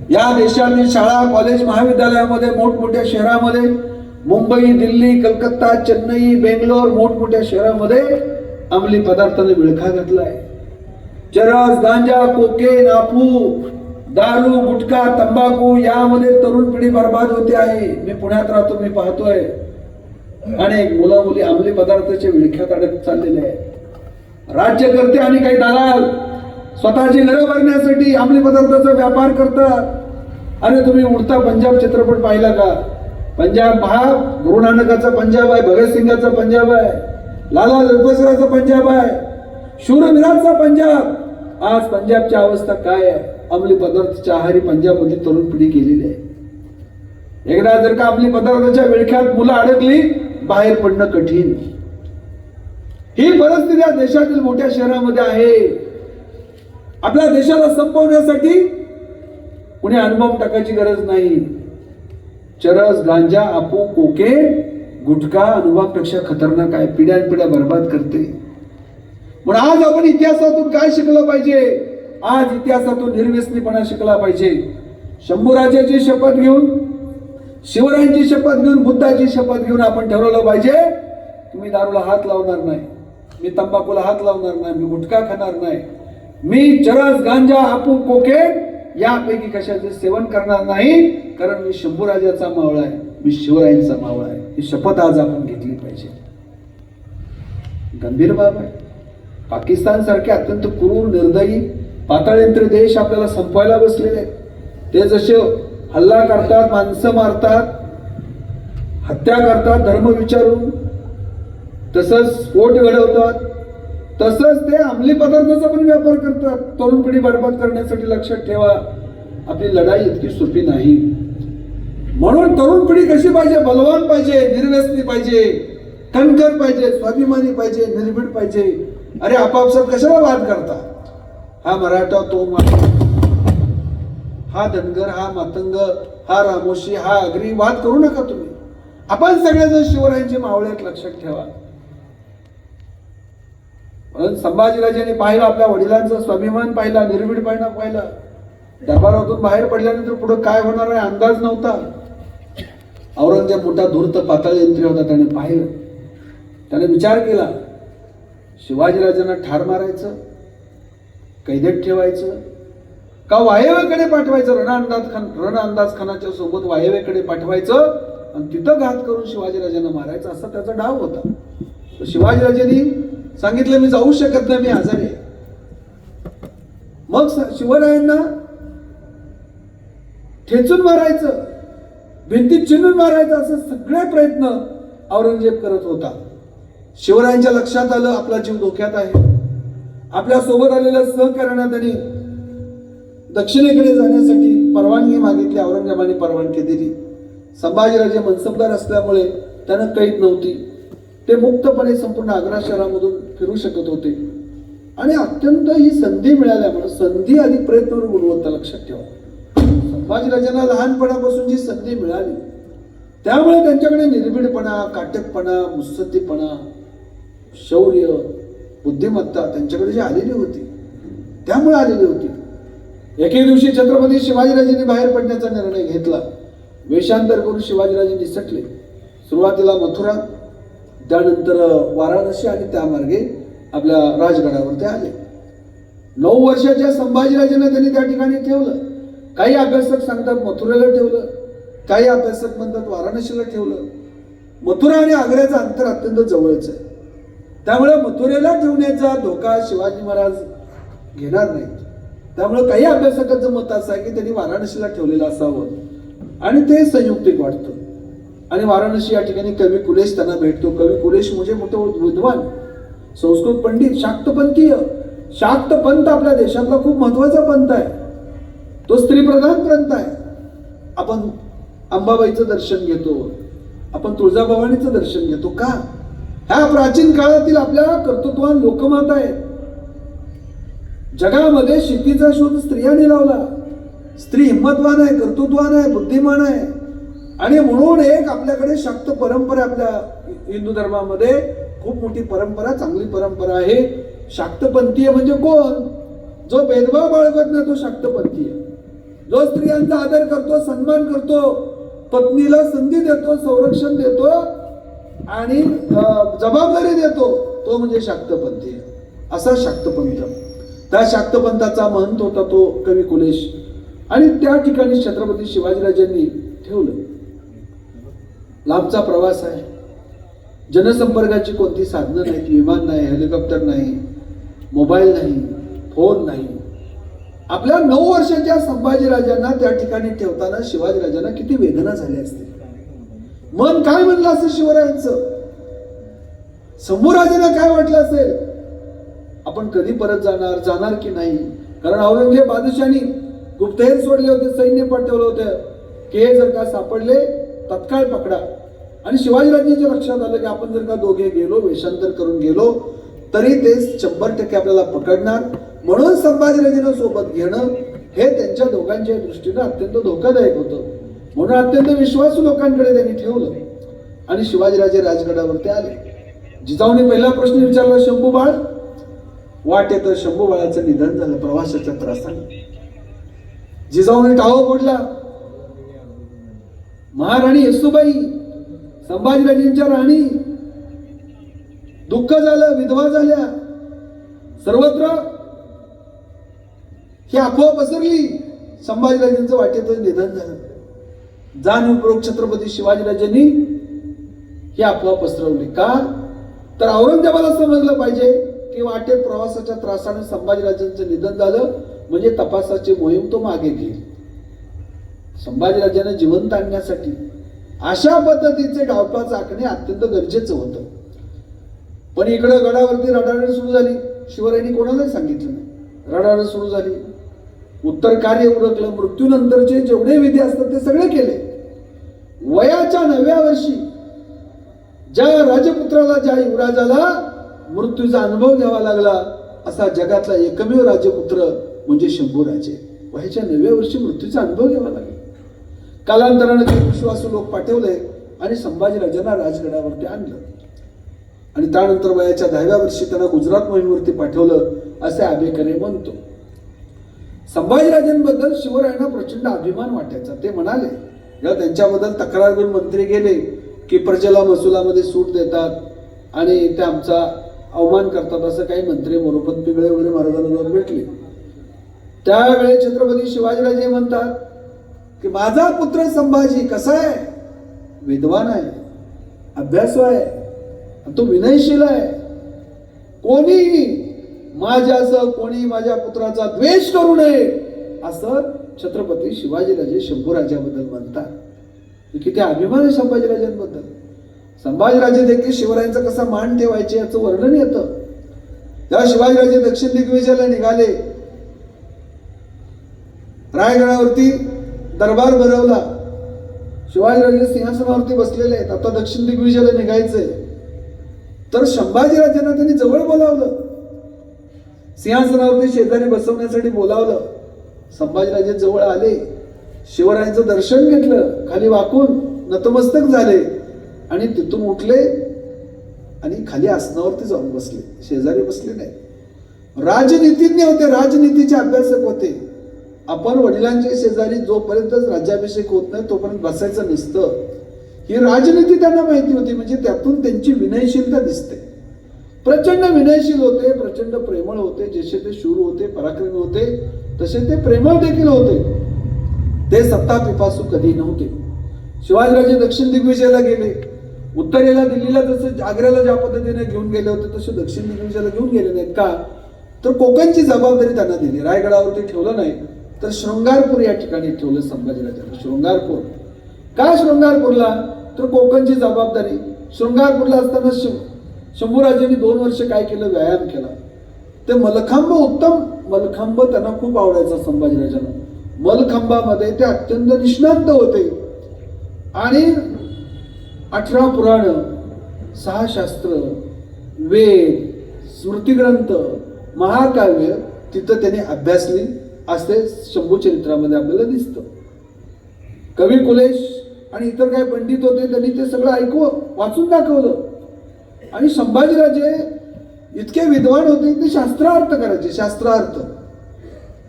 या देशातील शाळा, कॉलेज, महाविद्यालयामध्ये, मोठमोठ्या शहरामध्ये, मुंबई, दिल्ली, कलकत्ता, चेन्नई, बेंगलोर, मोठमोठ्या शहरामध्ये अंमली पदार्थाने विळखा घातलाय. चरस, गांजा, कोकेन, अफू, दारू, गुटखा, तंबाखू यामध्ये तरुण पिढी बर्बाद होते आहे. मी पुण्यात राहतो, मी पाहतोय अनेक मुलं मुली अंमली पदार्थाच्या विळख्यात अडकत चाललेले आहेत. राज्यकर्ते आणि काही दलाल स्वतःची घरं भरण्यासाठी अंमली पदार्थाचा व्यापार करतात. अरे तुम्ही उडता पंजाब चित्रपट पाहिला का? पंजाब हा गुरु नानकाचा पंजाब आहे, भगतसिंगाचा पंजाब आहे, लाला लजपतरायचा पंजाब आहे, शूरवीरांचा पंजाब. आज पंजाबची अवस्था काय आहे? अंमली पदार्थाच्या आहारी पंजाब मध्ये तरुण पिढी गेलेली आहे. एकदा जर का अंमली पदार्थाच्या विळख्यात मुलं अडकली, बाहेर पडणं कठीण. ही परिस्थिती या देशातील मोठ्या शहरामध्ये आहे. आपल्या देशाला संपवण्यासाठी कुणी अनुभव टाकायची गरज नाही. चरस, गांजा, अफू, कोकेन, गुटखा अनुभवापेक्षा खतरनाक आहे. पिढ्यानपिढ्या बर्बाद करते. म्हणून आज आपण इतिहासातून काय शिकलं पाहिजे? आज इतिहासातून निर्व्यसनीपणा शिकला पाहिजे. शंभूराजाची शपथ घेऊन शिवरायांची शपथ घेऊन, बुद्धाची शपथ घेऊन आपण ठरवलं पाहिजे की मी दारूला हात लावणार नाही, मी तंबाखूला हात लावणार नाही, मी गुटखा खाणार नाही, मी चरस, गांजा, आपू, कोकेन यापैकी कशाचे सेवन करणार नाही, कारण मी शंभूराजाचा मावळा आहे, मी शिवरायांचा मावळा आहे. ही शपथ आज आपण घेतली पाहिजे. गंभीर बाब आहे. पाकिस्तान सारखे अत्यंत क्रूर, निर्दयी, पाताळेंत्र देश आपल्याला संपवायला बसलेले आहेत. ते जसे हल्ला करतात, माणसं मारतात, हत्या करतात धर्म विचारून, तसंच स्फोट घडवतात, तसंच ते अंमली पदार्थाचा पण व्यापार करतात तरुण पिढी बरबाद करण्यासाठी. लक्षात ठेवा, आपली लढाई इतकी सोपी नाही. म्हणून तरुण पिढी कशी पाहिजे? बलवान पाहिजे, निर्व्यसनी पाहिजे, कणखर पाहिजे, स्वाभिमानी पाहिजे, निर्भीड पाहिजे. अरे आपापसात कशाला वाद करता? हा मराठा, तो हा धनगर, हा मातंग, हा रामोशी, हा आगरी, वाद करू नका तुम्ही. आपण सगळेजण शिवरायांचे मावळे आहेत, लक्षात ठेवा. म्हणून संभाजीराजांनी पाहिलं, आपल्या वडिलांचा स्वाभिमान पाहिला, निर्भीडपणा पाहिला. दरबारातून बाहेर पडल्यानंतर पुढे काय होणार आहे अंदाज नव्हता. औरंगजेब मोठा धूर्त पाताळयंत्री होता. त्याने पाहिलं, त्याने विचार केला, शिवाजीराजांना ठार मारायचं, कैदेत ठेवायचं का वायव्येकडे पाठवायचं? रणअंदाज खानाच्या सोबत वायव्येकडे पाठवायचं आणि तिथं घात करून शिवाजीराजांना मारायचं, असा त्याचा डाव होता. शिवाजीराजांनी सांगितलं, मी जाऊ शकत नाही, मी आजारी आहे. मग शिवरायांना ठेचून मारायचं, भिंतीत चिनून मारायचं, असं सगळे प्रयत्न औरंगजेब करत होता. शिवरायांच्या लक्षात आलं, आपला जीव धोक्यात आहे. आपल्या सोबत आलेल्या सहकार्यांना त्यांनी दक्षिणेकडे जाण्यासाठी परवानगी मागितली. औरंगजेबाने परवानगी दिली. संभाजीराजे मनसबदार असल्यामुळे त्यांना कैद नव्हती. ते मुक्तपणे संपूर्ण आग्रा शहरामधून फिरू शकत होते. आणि अत्यंत ही संधी मिळाल्यामुळे, संधी अधिक प्रयत्नावर गुणवत्ता, लक्षात ठेवा. संभाजीराजांना लहानपणापासून जी संधी मिळाली, त्यामुळे त्यांच्याकडे निर्भीडपणा, काटकपणा, मुत्सद्दीपणा, शौर्य, बुद्धिमत्ता त्यांच्याकडे जी आलेली होती, त्यामुळे आलेली होती. एके दिवशी छत्रपती शिवाजीराजांनी बाहेर पडण्याचा निर्णय घेतला. वेषांतर करून शिवाजीराजे निसटले. सुरुवातीला मथुरा, त्यानंतर वाराणसी आणि त्या मार्गे आपल्या राजगडावर ते आले. 9 वर्षाच्या संभाजीराजांना त्यांनी त्या ठिकाणी ठेवलं. काही अभ्यासक सांगतात मथुरेला ठेवलं, काही अभ्यासक म्हणतात वाराणसीला ठेवलं. मथुरा आणि आग्र्याचं अंतर अत्यंत जवळच आहे, त्यामुळे मथुरेला ठेवण्याचा धोका शिवाजी महाराज घेणार नाहीत. त्यामुळे काही अभ्यासकांचं मत असं आहे की त्यांनी वाराणसीला ठेवलेलं असावं, आणि ते संयुक्तिक वाटतं. आणि वाराणसी या ठिकाणी कवी कुलेश त्यांना भेटतो. कवी कुलेश म्हणजे मोठे विद्वान, संस्कृत पंडित, शाक्तपंथीय. शाक्त पंथ आपल्या देशातला खूप महत्वाचा पंथ आहे. तो स्त्रीप्रधान पंथ आहे. आपण अंबाबाईचं दर्शन घेतो, आपण तुळजाभवानीचं दर्शन घेतो. का? ह्या प्राचीन काळातील आपल्या कर्तृत्वान लोकमाता आहेत. जगामध्ये शेतीचा शोध स्त्रियांनी लावला. स्त्री हिंमतवान आहे, कर्तृत्वान आहे, बुद्धिमान आहे. आणि म्हणून एक आपल्याकडे शाक्त परंपरा, आपल्या हिंदू धर्मामध्ये खूप मोठी परंपरा, चांगली परंपरा आहे. शाक्तपंथीय म्हणजे कोण? जो भेदभाव बाळगत नाही तो शाक्तपंथीय. जो स्त्रियांचा आदर करतो, सन्मान करतो, पत्नीला संधी देतो, संरक्षण देतो आणि जबाबदारी देतो, तो म्हणजे शाक्तपंथीय. असा शाक्तपंथ. त्या शाक्तपंथाचा महंत होता तो कवी कुलेश. आणि त्या ठिकाणी छत्रपती शिवाजीराजांनी ठेवलं. लांबचा प्रवास आहे, जनसंपर्काची कोणती साधनं नाहीत, विमान नाही, हेलिकॉप्टर नाही, मोबाईल नाही, फोन नाही. आपल्या 9 वर्षाच्या संभाजीराजांना त्या ठिकाणी ठेवताना शिवाजीराजांना किती वेदना झाली असते. मन काय म्हणलं असेल शिवरायांचं? शंभूराजांना काय वाटलं असेल? आपण कधी परत जाणार की नाही? कारण औरंगजेब बादशाहानी गुप्तहेर सोडले होते, सैन्य पाठवलं होतं की हे जर का सापडले तत्काळ पकडा. आणि शिवाजीराजांच्या लक्षात आलं की आपण जर का दोघे गेलो, वेषांतर करून गेलो, तरी ते 100% आपल्याला पकडणार. म्हणून संभाजीराजांना सोबत घेणं हे त्यांच्या दोघांच्या दृष्टीनं अत्यंत धोकादायक होतं. म्हणून अत्यंत विश्वासू लोकांकडे त्यांनी ठेवलं. आणि शिवाजीराजे राजगडावरती आले. जिजाऊने पहिला प्रश्न विचारला, शंभूबाळ? वाटेत शंभूबाळाचं निधन झालं प्रवासाच्या त्रासाने. जिजाऊने टाहो फोडला. महाराणी येसूबाई संभाजीराजेंच्या राणी, दुःख झालं, विधवा झाल्या, सर्वत्र ही अफवा पसरली, संभाजीराजेंचं वाटेतच निधन झालं. जाणीवपूर्वक छत्रपती शिवाजीराजांनी ही अफवा पसरवली. का तर औरंगजेबाला समजलं पाहिजे की वाटेत प्रवासाच्या त्रासाने संभाजीराजांचं निधन झालं, म्हणजे तपासाची मोहीम तो मागे घेईल. संभाजीराजांना जिवंत आणण्यासाठी अशा पद्धतीचे डावपाच आखणे अत्यंत गरजेचं होतं. पण इकडं गडावरती रडारड सुरू झाली. शिवरायांनी कोणालाही सांगितलं नाही. रडारड सुरू झाली. उत्तर कार्य उरकलं. मृत्यूनंतरचे जेवढे विधी असतात ते सगळे केले. वयाच्या 9व्या वर्षी ज्या राजपुत्राला, ज्या युवराजाला मृत्यूचा अनुभव घ्यावा लागला, असा जगातला एकमेव राजपुत्र म्हणजे शंभूराजे. वयाच्या 9व्या वर्षी मृत्यूचा अनुभव घ्यावा लागला. कालांतराने ते विश्वासू लोक पाठवले आणि संभाजीराजांना राजगडावरती आणलं. आणि त्यानंतर वयाच्या 10व्या वर्षी त्यांना गुजरात मोहिमेवरती पाठवलं, असे आबेकरे म्हणतो. संभाजीराजांबद्दल शिवरायांना प्रचंड अभिमान वाटायचा. ते म्हणाले, जेव्हा त्यांच्याबद्दल तक्रार घेऊन मंत्री गेले की प्रजेला महसुलामध्ये सूट देतात आणि ते आमचा अवमान करतात, असं काही मंत्री मोरोपंत पिंगळे वगैरे महाराजांना जाऊन भेटले. त्यावेळी छत्रपती शिवाजीराजे म्हणतात की माझा पुत्र संभाजी कसा आहे, विद्वान आहे, अभ्यासू आहे, तो विनयशील आहे. कोणी माझ्यासह कोणी माझ्या पुत्राचा द्वेष करू नये, असं छत्रपती शिवाजीराजे शंभूराजाबद्दल म्हणतात. किती अभिमान आहे संभाजीराजांबद्दल. संभाजीराजे देखील शिवरायांचा कसा मान ठेवायचे याचं वर्णन येतं. जेव्हा शिवाजीराजे दक्षिण दिग्विजयाला निघाले, रायगडावरती दरबार भरवला. शिवाजीराजे सिंहासनावरती बसलेले आहेत. आता दक्षिण दिग्विजयाला निघायचंय. तर संभाजीराजांना त्यांनी जवळ बोलावलं, सिंहासनावरती शेजारी बसवण्यासाठी बोलावलं. संभाजीराजे जवळ आले, शिवरायांचं दर्शन घेतलं, खाली वाकून नतमस्तक झाले आणि तिथून उठले आणि खाली आसनावरती जाऊन बसले, शेजारी बसले नाही. राजनीतिज्ञ होते, राजनीतीचे अभ्यासक होते. आपण वडिलांच्या शेजारी जोपर्यंत राज्याभिषेक होत नाही तोपर्यंत बसायचं नसतं, ही राजनीती त्यांना माहिती होती. म्हणजे त्यातून त्यांची विनयशीलता दिसते. प्रचंड विनयशील होते, प्रचंड प्रेमळ होते. जसे ते शूर होते, पराक्रमी होते, तसे ते प्रेमळ देखील होते. ते सत्ता पिपासू कधी नव्हते. शिवाजीराजे दक्षिण दिग्विजयाला गेले. उत्तरेला दिल्लीला जसं आग्र्याला ज्या पद्धतीने घेऊन गेले होते तसे दक्षिण दिग्विजयाला घेऊन गेले नाहीत. का तर कोकणची जबाबदारी त्यांना दिली. रायगडावरती ठेवलं नाही तर शृंगारपूर या ठिकाणी ठेवलं संभाजीराजांना. शृंगारपूर का शृंगारपूरला, तर कोकणची जबाबदारी. शृंगारपूरला असताना शंभूराजांनी 2 वर्ष काय केलं, व्यायाम केला. ते मलखांब, उत्तम मलखांब त्यांना खूप आवडायचा संभाजीराजांना. मलखांबामध्ये ते अत्यंत निष्णात होते. आणि 18 पुराण, 6 शास्त्र, वेद, स्मृतिग्रंथ, महाकाव्य तिथं त्यांनी अभ्यासली, असे शंभू चरित्रामध्ये आपल्याला दिसतं. कवी कुलेश आणि इतर काही पंडित होते, त्यांनी ते सगळं वाचून दाखवलं. आणि संभाजीराजे इतके विद्वान होते ते शास्त्रार्थ करायचे. शास्त्रार्थ,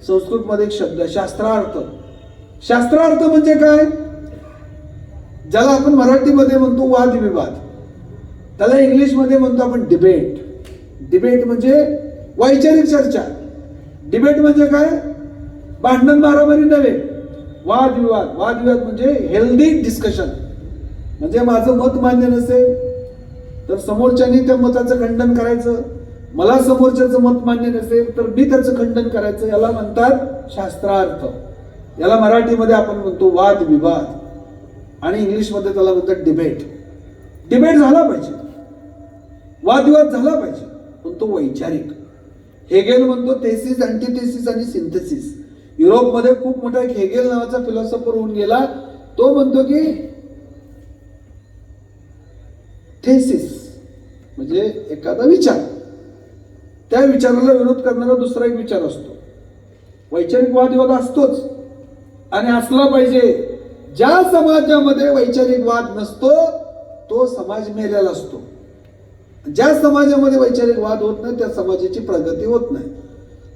संस्कृत मध्ये एक शब्द आहे शास्त्रार्थ. शास्त्रार्थ म्हणजे काय, ज्याला आपण मराठीमध्ये म्हणतो वादविवाद, त्याला इंग्लिशमध्ये म्हणतो आपण डिबेट. डिबेट म्हणजे वैचारिक चर्चा. डिबेट म्हणजे काय, भांडण मारामारी नव्हे, वादविवाद. वादविवाद म्हणजे हेल्दी डिस्कशन. म्हणजे माझं मत मान्य नसेल तर समोरच्यानी त्या मताचं खंडन करायचं, मला समोरच्याचं मत मान्य नसेल तर मी त्याचं खंडन करायचं. याला म्हणतात शास्त्रार्थ. याला मराठीमध्ये आपण म्हणतो वादविवाद आणि इंग्लिशमध्ये त्याला म्हणतात डिबेट. डिबेट झाला पाहिजे, वादविवाद झाला पाहिजे, पण तो वैचारिक. हेगेल म्हणतो थेसिस, अँटिथेसिस आणि सिंथेसिस. युरोपमध्ये खूप मोठा एक हेगेल नावाचा फिलॉसॉफर होऊन गेला. तो म्हणतो की थेसिस म्हणजे एखादा विचार, त्या विचाराला विरोध करणारा दुसरा एक विचार असतो. वैचारिक वादविवाद असतोच आणि असला पाहिजे. ज्या समाजामध्ये वैचारिक वाद नसतो तो समाज मेलेला असतो. ज्या समाजामध्ये वैचारिक वाद होत नाही त्या समाजाची प्रगती होत नाही.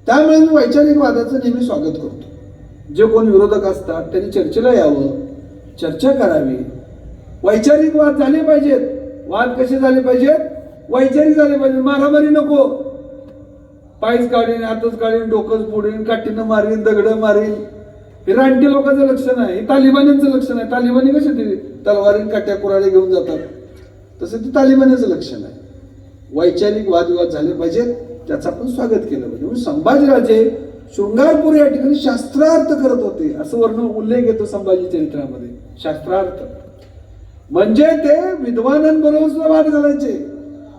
त्यामुळे मी वैचारिक वादाचं नेहमी स्वागत करतो. जे कोण विरोधक असतात त्यांनी चर्चेला यावं, चर्चा करावी, वैचारिक वाद झाले पाहिजेत. वाद कसे झाले पाहिजेत? वैचारिक झाले पाहिजे. मारामारी नको. पायच काढीन, हातच काढीन, डोकंच फोडीन, काठीनं मारीन, दगडं मारीन. हे रानटी लोकांचं लक्षण आहे. हे तालिबान्यांचं लक्षण आहे. तालिबानी कसे ते तलवारीन काट्या कुऱ्हाडी घेऊन जातात, तसं ते तालिबान्याचं लक्षण आहे. वैचारिक वादविवाद झाले पाहिजेत, त्याचं आपण स्वागत केलं पाहिजे. म्हणून संभाजीराजे शृंगारपूर या ठिकाणी शास्त्रार्थ करत होते, असं वर्ण उल्लेख येतो संभाजी चरित्रामध्ये. शास्त्रार्थ म्हणजे ते विद्वानांबरोबर सुद्धा वाद घालायचे.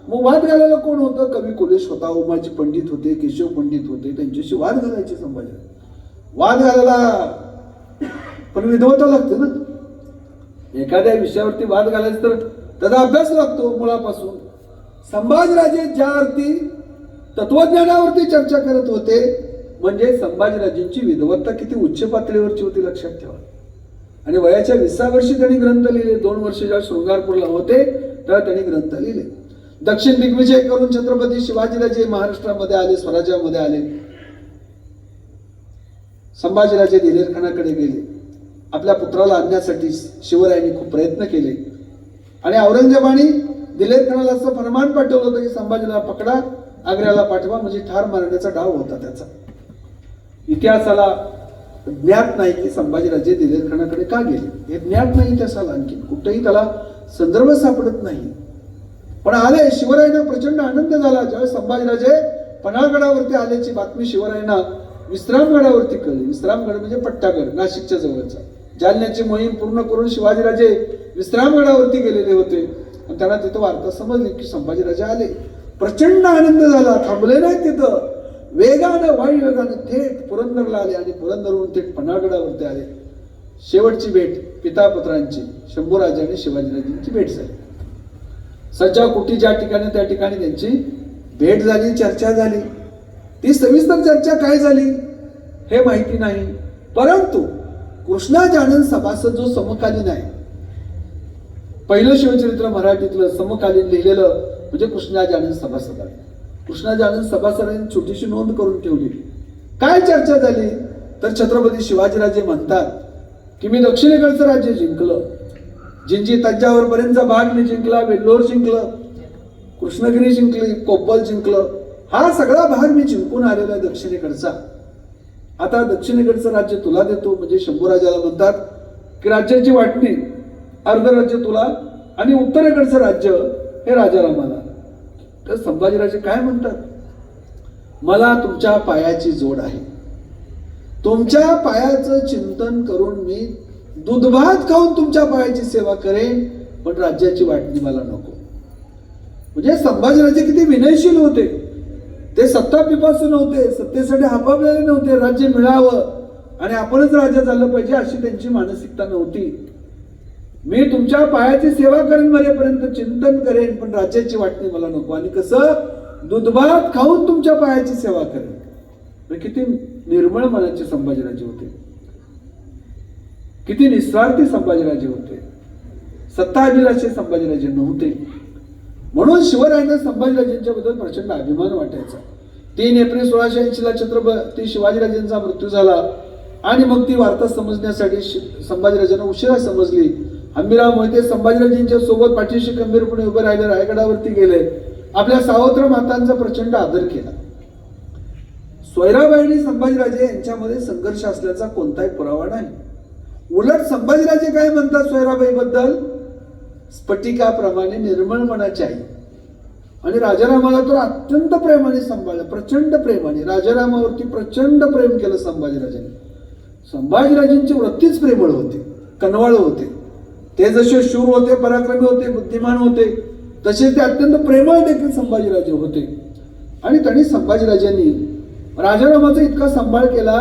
मग वाद घालायला कोण होतं? कवी कुलेश होता, उमाजी पंडित होते, केशव पंडित होते, त्यांच्याशी वाद घालायचे संभाजी. वाद घालायला पण विद्वता लागते ना. एखाद्या विषयावरती वाद घालायचं तर त्याचा अभ्यास लागतो मुळापासून. संभाजीराजे ज्या अर्थी तत्वज्ञानावरती चर्चा करत होते, म्हणजे संभाजीराजेंची विद्वत्ता किती उच्च पातळीवरची होती लक्षात ठेवा. आणि वयाच्या 20व्या वर्षी त्यांनी ग्रंथ लिहिले. 2 वर्ष जेव्हा शृंगारपूरला होते तेव्हा त्यांनी ग्रंथ लिहिले. दक्षिण दिग्विजय करून छत्रपती शिवाजीराजे महाराष्ट्रामध्ये आले, स्वराज्यामध्ये आले. संभाजीराजे दिलेरखानाकडे गेले. आपल्या पुत्राला आणण्यासाठी शिवरायांनी खूप प्रयत्न केले आणि औरंगजेबाने दिलेरखानाला असं फरमान पाठवलं होतं की संभाजीला पकडा, आग्र्याला पाठवा, म्हणजे ठार मारण्याचा डाव होता त्याचा. इतिहासाला ज्ञात नाही की संभाजीराजे दिलेरखानाकडे का गेले, हे ज्ञात नाही इतिहासाला. आणखी कुठेही त्याला संदर्भ सापडत नाही. पण आले. शिवरायांना प्रचंड आनंद झाला ज्यावेळेस संभाजीराजे पन्हाळगडावरती आल्याची बातमी शिवरायांना विश्रामगडावरती कळली. विश्रामगड म्हणजे पट्टागड, नाशिकच्या जवळचा. जालन्याची मोहीम पूर्ण करून शिवाजीराजे विश्रामगडावरती गेलेले होते आणि त्यांना तिथं वार्ता समजली की संभाजीराजे आले. प्रचंड आनंद झाला. थांबले नाही तिथं. वेगानं, वायुवेगानं थेट पुरंदरला आले आणि पुरंदरहून थेट पन्हाळगडावरती आले. शेवटची भेट पितापुत्रांची, शंभूराजे आणि शिवाजीराजेंची भेट झाली. सज्जा कुटी ज्या ठिकाणी त्या ठिकाणी त्यांची भेट झाली, चर्चा झाली. ती सविस्तर चर्चा काय झाली हे माहिती नाही, परंतु कृष्णाजानन सभासद जो समकालीन आहे, पहिलं शिवचरित्र मराठीतलं समकालीन लिहिलेलं म्हणजे कृष्णाजानन सभासद आहे. कृष्णाजानन सभासदांनी छोटीशी नोंद करून ठेवली. काय चर्चा झाली तर छत्रपती शिवाजीराजे म्हणतात की मी दक्षिणेकडचं राज्य जिंकलं, जिंजी तंजावर पर्यंतचा भाग मी जिंकला, वेल्लोर जिंकलं, कृष्णगिरी जिंकली, कोप्पल जिंकलं. हा सगळा भाग मी जिंकून आलेला आहे दक्षिणेकडचा. आता दक्षिणेकडचं राज्य तुला देतो, म्हणजे शंभूराजाला म्हणतात की राज्याची वाटणी अर्ध राज्य तुला आणि उत्तरेकडचं राज्य हे राजारामाला. तर संभाजीराजे काय म्हणतात, मला तुमच्या पायाची जोड आहे, तुमच्या पायाचं चिंतन करून मी दूधभात खाऊन तुमच्या पायाची सेवा करेन, पण राज्याची वाटणी मला नको. म्हणजे संभाजीराजे किती विनयशील होते. ते सत्ता पिपासू नव्हते, सत्तेसाठी हापापलेले नव्हते. राज्य मिळावं आणि आपणच राजा झालं पाहिजे अशी त्यांची मानसिकता नव्हती. मी तुमच्या पायाची सेवा करेन, मरेपर्यंत चिंतन करेन, पण राज्याची वाटणी मला नको. आणि कसं दूधभात खाऊन तुमच्या पायाची सेवा करेन. किती निर्मळ मनाचे संभाजीराजे होते, किती निस्वार्थी संभाजीराजे होते. सत्ता अभिलाषी संभाजीराजे नव्हते. म्हणून शिवरायांना संभाजीराजेंच्या बद्दल प्रचंड अभिमान वाटायचा. 3 एप्रिल 1680 ला छत्रपती शिवाजीराजेंचा मृत्यू झाला आणि मग ती वार्ता समजण्यासाठी संभाजीराजांना उशिरा समजली. हंबीरराव मोहिते संभाजीराजेंच्या सोबत पाठीशी खंबीरपणे उभे राहिले, रायगडावरती गेले, आपल्या सावत्र मातांचा प्रचंड आदर केला. सोयराबाई आणि संभाजीराजे यांच्यामध्ये संघर्ष असल्याचा कोणताही पुरावा नाही. उलट संभाजीराजे काय म्हणतात सोयराबाई बद्दल, स्फटिकाप्रमाणे निर्मळ मनाची आई. आणि राजारामाला तर अत्यंत प्रेमाने सांभाळलं, प्रचंड प्रेमाने. राजारामावरती प्रचंड प्रेम केलं संभाजीराजांनी. संभाजीराजेंची वृत्तीच प्रेमळ होती, कनवाळ होते. ते जसे शूर होते, पराक्रमी होते, बुद्धिमान होते, तसे ते अत्यंत प्रेमळ देखील संभाजीराजे होते. आणि त्यांनी संभाजीराजांनी राजारामाचा इतका सांभाळ केला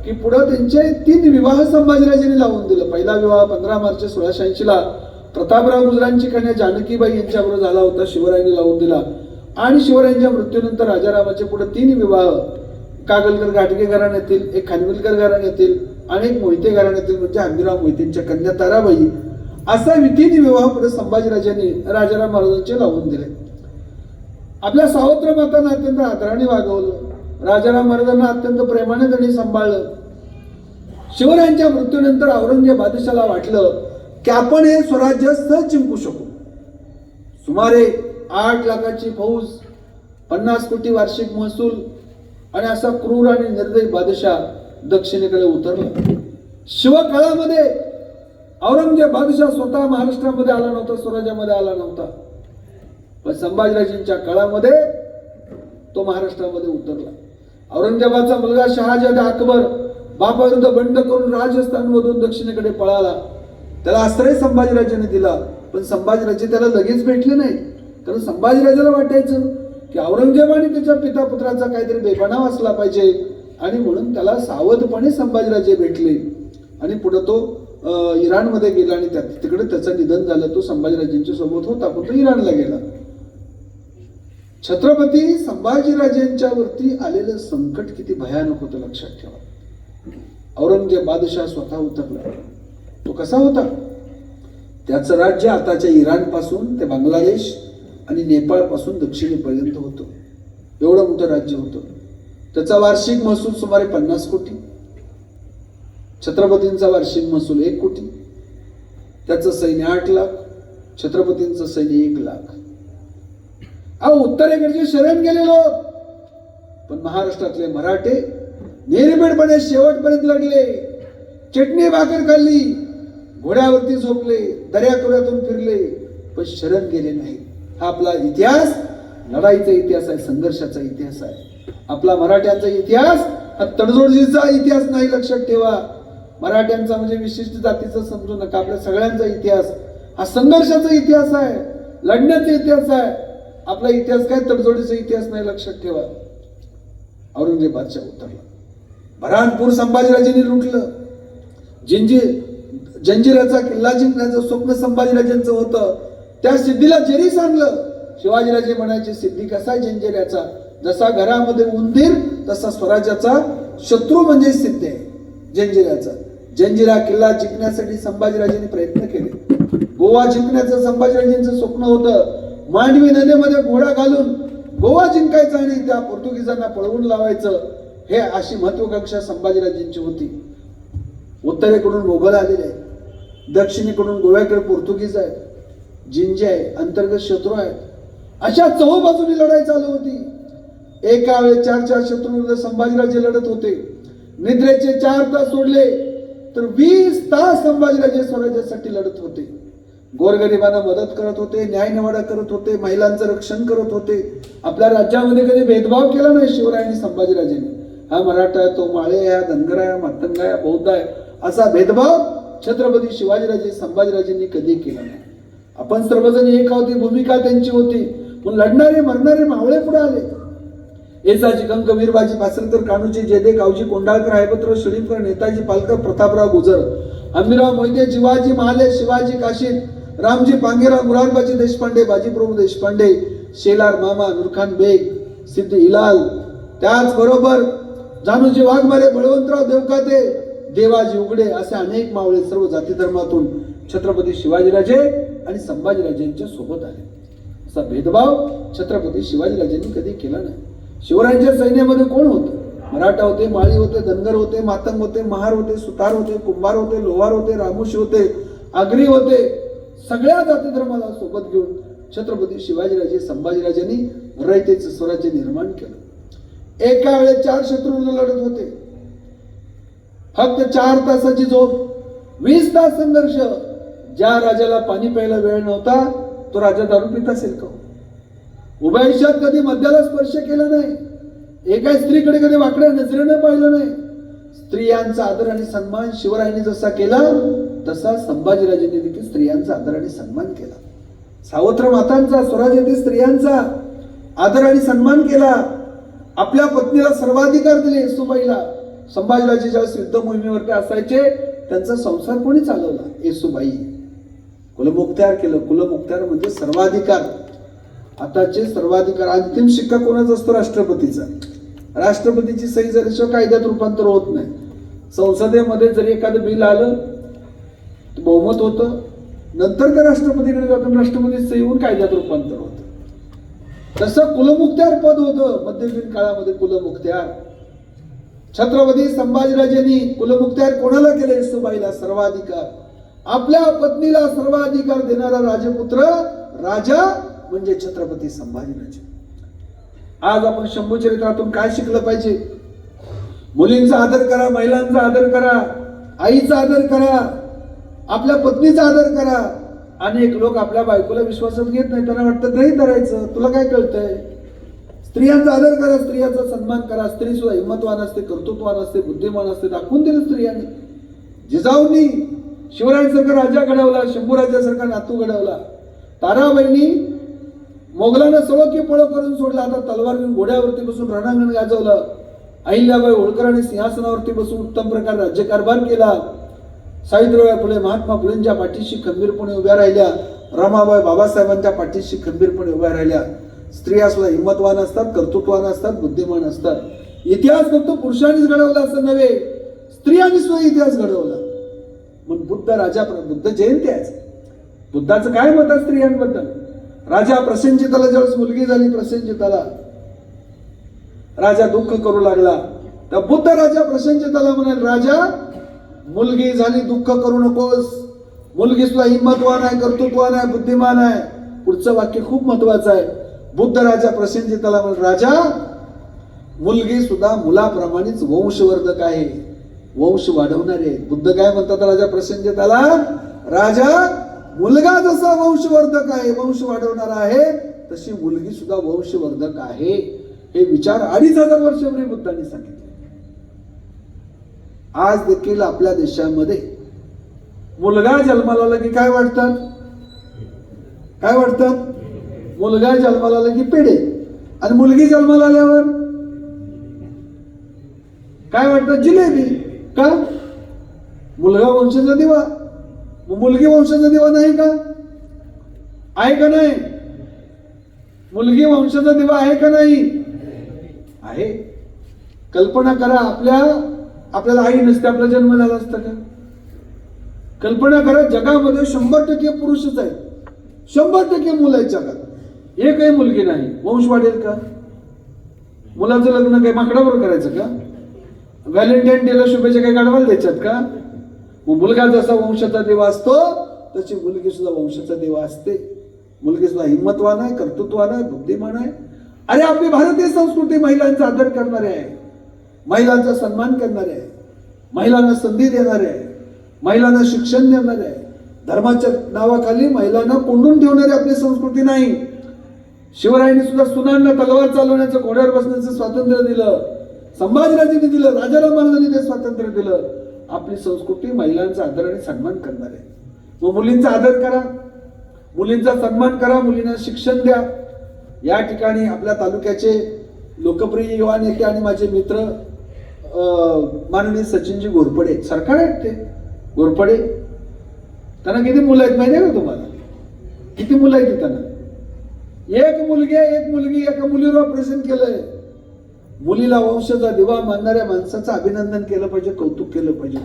की पुढे त्यांचे 3 विवाह संभाजीराजांनी लावून दिलं. पहिला विवाह 15 मार्च 1680 ला प्रतापराव गुजरांची कन्या जानकीबाई यांच्याबरोबर झाला होता, शिवरायांनी लावून दिला. आणि शिवरायांच्या मृत्यूनंतर राजारामाचे पुढे 3 विवाह, कागलकर घाटगे घराण्यातील, एक खानविलकर घराण्यातील आणि एक मोहिते घराण्यातील, म्हणजे हंबीरराव मोहितेंच्या कन्या ताराबाई, असा 3 विवाह पुढे संभाजीराजांनी राजाराम महाराजांचे लावून दिले. आपल्या सावत्र मातांना अत्यंत आदराने वागवलं, राजाराम महाराजांना अत्यंत प्रेमाने त्यांनी सांभाळलं. शिवरायांच्या मृत्यूनंतर औरंगजेब बादशाला वाटलं की आपण हे स्वराज्य सहज जिंकू शकू. सुमारे 8 लाखाची फौज, 50 कोटी वार्षिक महसूल आणि असा क्रूर आणि निर्दयी बादशाह दक्षिणेकडे उतरला. शिवकाळामध्ये औरंगजेब बादशाह स्वतः महाराष्ट्रामध्ये आला नव्हता, स्वराज्यामध्ये आला नव्हता, पण संभाजीराजेंच्या काळामध्ये तो महाराष्ट्रामध्ये उतरला. औरंगजेबाचा मुलगा शहाजादा अकबर बापाविरुद्ध बंड करून राजस्थानमधून दक्षिणेकडे पळाला. त्याला आश्रय संभाजीराजाने दिला, पण संभाजीराजे त्याला लगेच भेटले नाही. कारण संभाजीराजाला वाटायचं की औरंगजेब आणि त्याच्या पिता पुत्राचा काहीतरी बेपणाव असला पाहिजे, आणि म्हणून त्याला सावधपणे संभाजीराजे भेटले. आणि पुढे तो इराणमध्ये गेला आणि तिकडे त्याचं निधन झालं. तो संभाजीराजेंच्या सोबत होता, पण तो इराणला गेला. छत्रपती संभाजीराजेंच्या वरती आलेलं संकट किती भयानक होतं लक्षात ठेवा. औरंगजेब बादशाह स्वतः उतरला. तो कसा होता? त्याचं राज्य आताच्या इराण पासून ते बांगलादेश आणि नेपाळ पासून दक्षिणेपर्यंत होतं. एवढं मोठं राज्य होतं. त्याचा वार्षिक महसूल सुमारे 50 कोटी. छत्रपतींचा वार्षिक महसूल 1 कोटी. त्याचं सैन्य 8 लाख. छत्रपतींचं सैन्य 1 लाख. उत्तरेकडचे शरण गेले लोक, पण महाराष्ट्रातले मराठे निर्भीडपणे शेवटपर्यंत लढले. चटणी भाकर खाल्ली, घोड्यावरती झोपले, दर्याखोऱ्यातून फिरले, पण शरण गेले नाही. हा आपला इतिहास लढाईचा इतिहास आहे, संघर्षाचा इतिहास आहे. आपला मराठ्यांचा इतिहास हा तडजोडीचा इतिहास नाही, लक्षात ठेवा. मराठ्यांचा म्हणजे विशिष्ट जातीचा समजू नका. आपल्या सगळ्यांचा इतिहास हा संघर्षाचा इतिहास आहे, लढण्याचा इतिहास आहे. आपला इतिहास काय तडजोडीचा इतिहास नाही, लक्षात ठेवा. औरंगजेब बादशाह उतरला. बऱ्हाणपूर संभाजीराजेंनी लुटलं. जंजिराचा किल्ला जिंकण्याचं स्वप्न संभाजीराजेंचं होतं. त्या सिद्धीला जरीस आणलं. शिवाजीराजे म्हणायचे, सिद्धी कसा जंजिऱ्याचा, जसा घरामध्ये उंदीर तसा स्वराज्याचा शत्रू म्हणजे सिद्धी आहे जंजिऱ्याचा. जंजिरा किल्ला जिंकण्यासाठी संभाजीराजेंनी प्रयत्न केले. गोवा जिंकण्याचं संभाजीराजेंचं स्वप्न होतं. मांडवी नदीमध्ये घोडा घालून गोवा जिंकायचा आणि त्या पोर्तुगीजांना पळवून लावायचं, हे अशी महत्वाकांक्षा संभाजीराजेंची होती. उत्तरेकडून मोगल आलेले आहेत, दक्षिणेकडून गोव्याकडे पोर्तुगीज आहेत, जिंजे आहे, अंतर्गत शत्रू आहेत. अशा चहूबाजूनी लढाई चालू होती. एका वेळी 4 शत्रूंविरुद्ध संभाजीराजे लढत होते. निद्रेचे 4 तास सोडले तर 20 तास संभाजीराजे स्वराज्यासाठी लढत होते. गोरगरिबांना मदत करत होते, न्यायनिवाडा करत होते, महिलांचं रक्षण करत होते. आपल्या राज्यामध्ये कधी भेदभाव केला नाही शिवरायांनी, संभाजीराजेंनी. हा मराठा आहे, तो माळे आहे, हा धनगर आहे, मातंग आहे, बौद्ध आहे, असा भेदभाव छत्रपती शिवाजीराजे संभाजीराजेंनी कधी केला नाही. आपण सर्वजण एक होती, भूमिका त्यांची होती, पण लढणारे मरणारे मावळे पुढे आले. येसाची कंक, वीरबाजी पासरकर, कान्होजी जेदे, गावजी कोंडाळकर, हैबतराव शिळीमकर, नेताजी पालकर, प्रतापराव गुजर, हंबीरराव मोहिते, जिवाजी महाले, शिवाजी काशीद, रामजी पांगेराव, मुरारबाजी देशपांडे, बाजीप्रभू देशपांडे, शेलार मामा, नूरखान बेग, सिद्धी हिलाल, त्याचबरोबर जानूजी वाघमारे, बळवंतराव देवकाते, देवाजी उघडे, असे अनेक मावळे सर्व जाती धर्मातून छत्रपती शिवाजीराजे आणि संभाजीराजेंच्या सोबत आले. असा भेदभाव छत्रपती शिवाजीराजेंनी कधी केला नाही. शिवरायांच्या सैन्यामध्ये कोण होतं? मराठा होते, माळी होते, धनगर होते, मातंग होते, महार होते, सुतार होते, कुंभार होते, लोहार होते, रामोशी होते, आगरी होते. सगळ्या जाती धर्माला सोबत घेऊन छत्रपती शिवाजीराजे संभाजीराजांनी रयतेचं स्वराज्य निर्माण केलं. एका वेळेस 4 शत्रूंना लढत होते. फक्त 4 तासाची झोप, 20 तास संघर्ष. ज्या राजाला पाणी प्यायला वेळ नव्हता तो राजा दारू पित असेल का? उभय आयुष्यात कधी मद्याला स्पर्श केला नाही. एका स्त्रीकडे कधी वाकड्या नजरेनं पाहिलं नाही. स्त्रियांचा आदर आणि सन्मान शिवरायांनी जसा केला तसा संभाजीराजेंनी देखील स्त्रियांचा आदर आणि सन्मान केला. सावत्र मातांचा, स्वराज्यातील स्त्रियांचा आदर आणि सन्मान केला. आपल्या पत्नीला सर्वाधिकार दिले येसूबाईला. संभाजीराजे ज्यावेळेस युद्ध मोहिमेवरती असायचे त्यांचा संसार कोणी चालवला? येसूबाई. कुलमुखत्यार केलं. कुलमुखत्यार म्हणजे सर्वाधिकार. आताचे सर्वाधिकार, अंतिम शिक्का कोणाचा असतो? राष्ट्रपतीचा. राष्ट्रपतीची सही झाल्याशिवाय कायद्यात रूपांतर होत नाही. संसदेमध्ये जरी एखादं बिल आलं बहुमत होतं, नंतर का राष्ट्रपतीकडे जातं, राष्ट्रपती सही होऊन कायद्यात रूपांतर होतं. तसं कुलमुखत्यार पद होतं मध्ययुगीन काळामध्ये. कुलमुखत्यार छत्रपती संभाजीराजेंनी कुलमुखत्यार कोणाला केले? येसूबाईला. सर्वाधिकार. आपल्या पत्नीला सर्वाधिकार देणारा राजपुत्र राजा म्हणजे छत्रपती संभाजीराजे. आज आपण शंभू चरित्रातून काय शिकलं पाहिजे? मुलींचा आदर करा, महिलांचा आदर करा, आईचा आदर करा, आपल्या पत्नीचा आदर करा. अनेक लोक आपल्या बायकोला विश्वासात घेत नाही, त्यांना वाटतं गृहीत धरायचं, तुला काय कळतंय. स्त्रियांचा आदर करा, स्त्रियांचा सन्मान करा. स्त्री सुद्धा हिंमतवान असते, कर्तृत्ववान असते, बुद्धिमान असते. दाखवून दिलं स्त्रियांनी. जिजाऊंनी शिवरायांसारखा राजा घडवला, शंभूराजासारखा नातू घडवला. ताराबाईंनी मोगलांना सवं की पळ करून सोडला, आता तलवार घेऊन घोड्यावरती बसून रणांगण गाजवलं. अहिल्याबाई होळकरांनी सिंहासनावरती बसून उत्तम प्रकारे राज्यकारभार केला. सावित्रीबाई फुले महात्मा फुलेंच्या पाठीशी खंबीरपणे उभ्या राहिल्या. रमाबाई बाबासाहेबांच्या पाठीशी खंबीरपणे उभ्या राहिल्या. स्त्रिया सुद्धा हिंमतवान असतात, कर्तृत्ववान असतात, बुद्धिमान असतात. इतिहास फक्त पुरुषांनीच घडवला असं नव्हे, स्त्रियांनी सुद्धा इतिहास घडवला. म्हणून बुद्ध जयंती आहे. बुद्धाचं काय मत आहे स्त्रियांबद्दल? राजा प्रसेनजिताला ज्यावेळेस मुलगी झाली, प्रसेनजिताला राजा दुःख करू लागला. तर बुद्ध राजा प्रसेनजिताला म्हणाल, राजा मुलगी झाली, दुःख करू नकोस. मुलगी सुद्धा हिंमतवान आहे, कर्तृत्ववान आहे, बुद्धिमान आहे. पुढचं वाक्य खूप महत्वाचं आहे. बुद्ध राजा प्रसेनजिताला म्हणाल, राजा मुलगी सुद्धा मुलाप्रमाणेच वंशवर्धक आहे, वंश वाढवणारे. बुद्ध काय म्हणतात राजा प्रसेनजिताला? राजा मुलगा जसा वंशवर्धक आहे, वंश वाढवणारा आहे, तशी मुलगी सुद्धा वंशवर्धक आहे. हे विचार 2500 वर्षापूर्वी बुद्धांनी सांगितले. आज देखील आपल्या देशामध्ये मुलगा जन्माला आला की काय वाटतात? काय वाटतात? मुलगा जन्माला आला की पेढे, आणि मुलगी जन्माला आल्यावर काय वाटतं? जिलेबी. का? मुलगा वंशाचा दिवा, मुलगी वंशाचा दिवा नाही का? आहे का नाही? मुलगी वंशाचा दिवा आहे का नाही? आहे. कल्पना करा, आपल्याला आई नसते, आपला जन्म झाला असता का? कल्पना करा, जगामध्ये 100% पुरुषच आहेत, 100% मुलं आहेत जगात, एकही मुलगी नाही. वंश वाढेल का? मुलाचं लग्न काय माकडावर करायचं का? व्हॅलेंटाईन डेला शुभेच्छा काही गाडवायला द्यायच्यात का? मुलगा जसा वंशाचा देवा असतो, तशी मुलगी सुद्धा वंशाचा देवा असते. मुलगी सुद्धा हिंमतवान आहे, कर्तृत्ववान आहे, बुद्धिमान आहे. अरे आपली भारतीय संस्कृती महिलांचा आदर करणारी आहे, महिलांचा सन्मान करणारे आहे, महिलांना संधी देणारे आहे, महिलांना शिक्षण देणारे आहे. धर्माच्या नावाखाली महिलांना कोंडून ठेवणारी आपली संस्कृती नाही. शिवरायांनी सुद्धा सुनांना तलवार चालवण्याचं, घोड्यावर बसण्याचं स्वातंत्र्य दिलं. संभाजीराजांनी दिलं, राजाराम महाराजांनी ते स्वातंत्र्य दिलं. आपली संस्कृती महिलांचा आदर आणि सन्मान करणार आहे. मग मुलींचा आदर करा, मुलींचा सन्मान करा, मुलींना शिक्षण द्या. या ठिकाणी आपल्या तालुक्याचे लोकप्रिय युवा नेते आणि माझे मित्र माननीय सचिनजी घोरपडे, सरकार आहेत ते घोरपडे. त्यांना किती मुलं आहेत माहिती आहे का तुम्हाला? किती मुलं आहेत त्यांना? एक मुलगी, एका मुलीवर ऑपरेशन केलंय. मुलीला वंशाचा दिवा मानणाऱ्या माणसाचं अभिनंदन केलं पाहिजे, कौतुक केलं पाहिजे.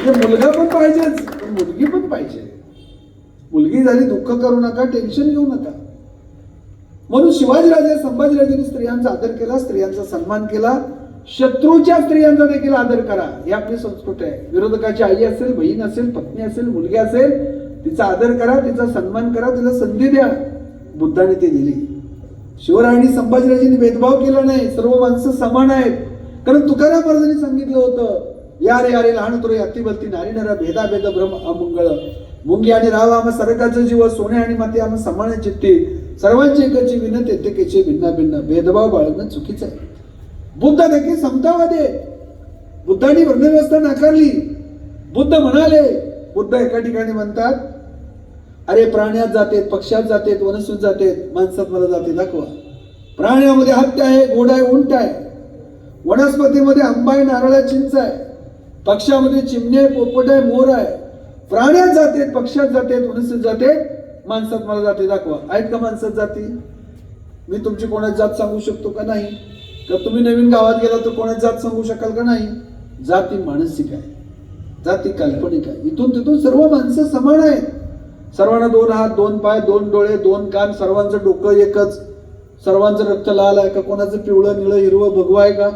म्हणजे मुलगा पण पाहिजेच, पण मुलगी पण पाहिजे. मुलगी झाली दुःख करू नका, टेन्शन घेऊ नका. म्हणून शिवाजीराजे, संभाजीराजांनी स्त्रियांचा आदर केला, स्त्रियांचा सन्मान केला. शत्रूच्या स्त्रियांचा देखील आदर करा, ही आपली संस्कृती आहे. विरोधकाची आई असेल, बहीण असेल, पत्नी असेल, मुलगी असेल, तिचा आदर करा, तिचा सन्मान करा, तिला संधी द्या. बुद्धाने ती दिली. शिवरायांनी, संभाजीराजांनी भेदभाव केला नाही, सर्व माणसं समान आहेत. कारण तुकाराम महाराजांनी सांगितलं होतं, या रे लहान तुरे अति बलती नारी नरा भेदा भेद भ्रम अमंगळ मुंगी आणि राव आम सरकाचं जीव सोने आणि माती आम समान चित्ते सर्वांची एकची विनंती एकेचे भिन्ना भिन्न भेदभाव बाळगणं चुकीचं आहे. बुद्ध देखील समतावादी आहे. बुद्धांनी वर्णव्यवस्था नाकारली. बुद्ध म्हणाले, बुद्ध एका ठिकाणी म्हणतात, अरे प्राण्यात जातेत, पक्ष्यात जातेत, वनस्पतीत जातेत, माणसात मला जाते दाखवा. प्राण्यामध्ये हत्ती आहे, घोडा आहे, उंट आहे. वनस्पतीमध्ये आंबा आहे, नारळ आहे, चिंच आहे. पक्षामध्ये चिमणी आहे, पोपट आहे, मोर आहे. प्राण्यात जातेत, पक्ष्यात जातेत, वनस्पतीत जातेत, माणसात मला जाते दाखवा. आहेत का माणसात जाती? मी तुमची कोणाची जात सांगू शकतो का? नाही. का तुम्ही नवीन गावात गेला तर कोणाची जात सांगू शकाल का? नाही. जाती मानसिक आहे, जाती काल्पनिक आहे. इथून तिथून सर्व माणसं समान आहेत. सर्वांना 2 हात, 2 पाय, 2 डोळे, 2 कान, सर्वांचं डोकं एकच, सर्वांचं रक्त लाल आहे का? कोणाचं पिवळं, निळं, हिरवं, भगवं आहे का?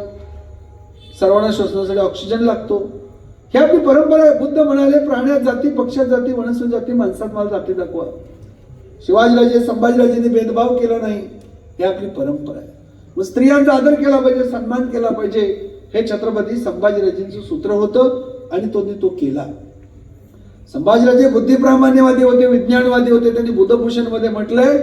सर्वांना श्वसनासाठी ऑक्सिजन लागतो. ही आपली परंपरा आहे. बुद्ध म्हणाले प्राण्यात जाती, पक्षात जाती, वनस्पती जाती, माणसात मला जाती दाखवा. शिवाजीराजे संभाजीराजेंनी भेदभाव केला नाही. ही आपली परंपरा आहे. मग स्त्रियांचा आदर केला पाहिजे, सन्मान केला पाहिजे, हे छत्रपती संभाजीराजेंचं सूत्र होतं आणि तो केला. संभाजीराजे बुद्धिप्रामाण्यवादी होते, विज्ञानवादी होते. त्यांनी बुद्धभूषण मध्ये म्हटलंय,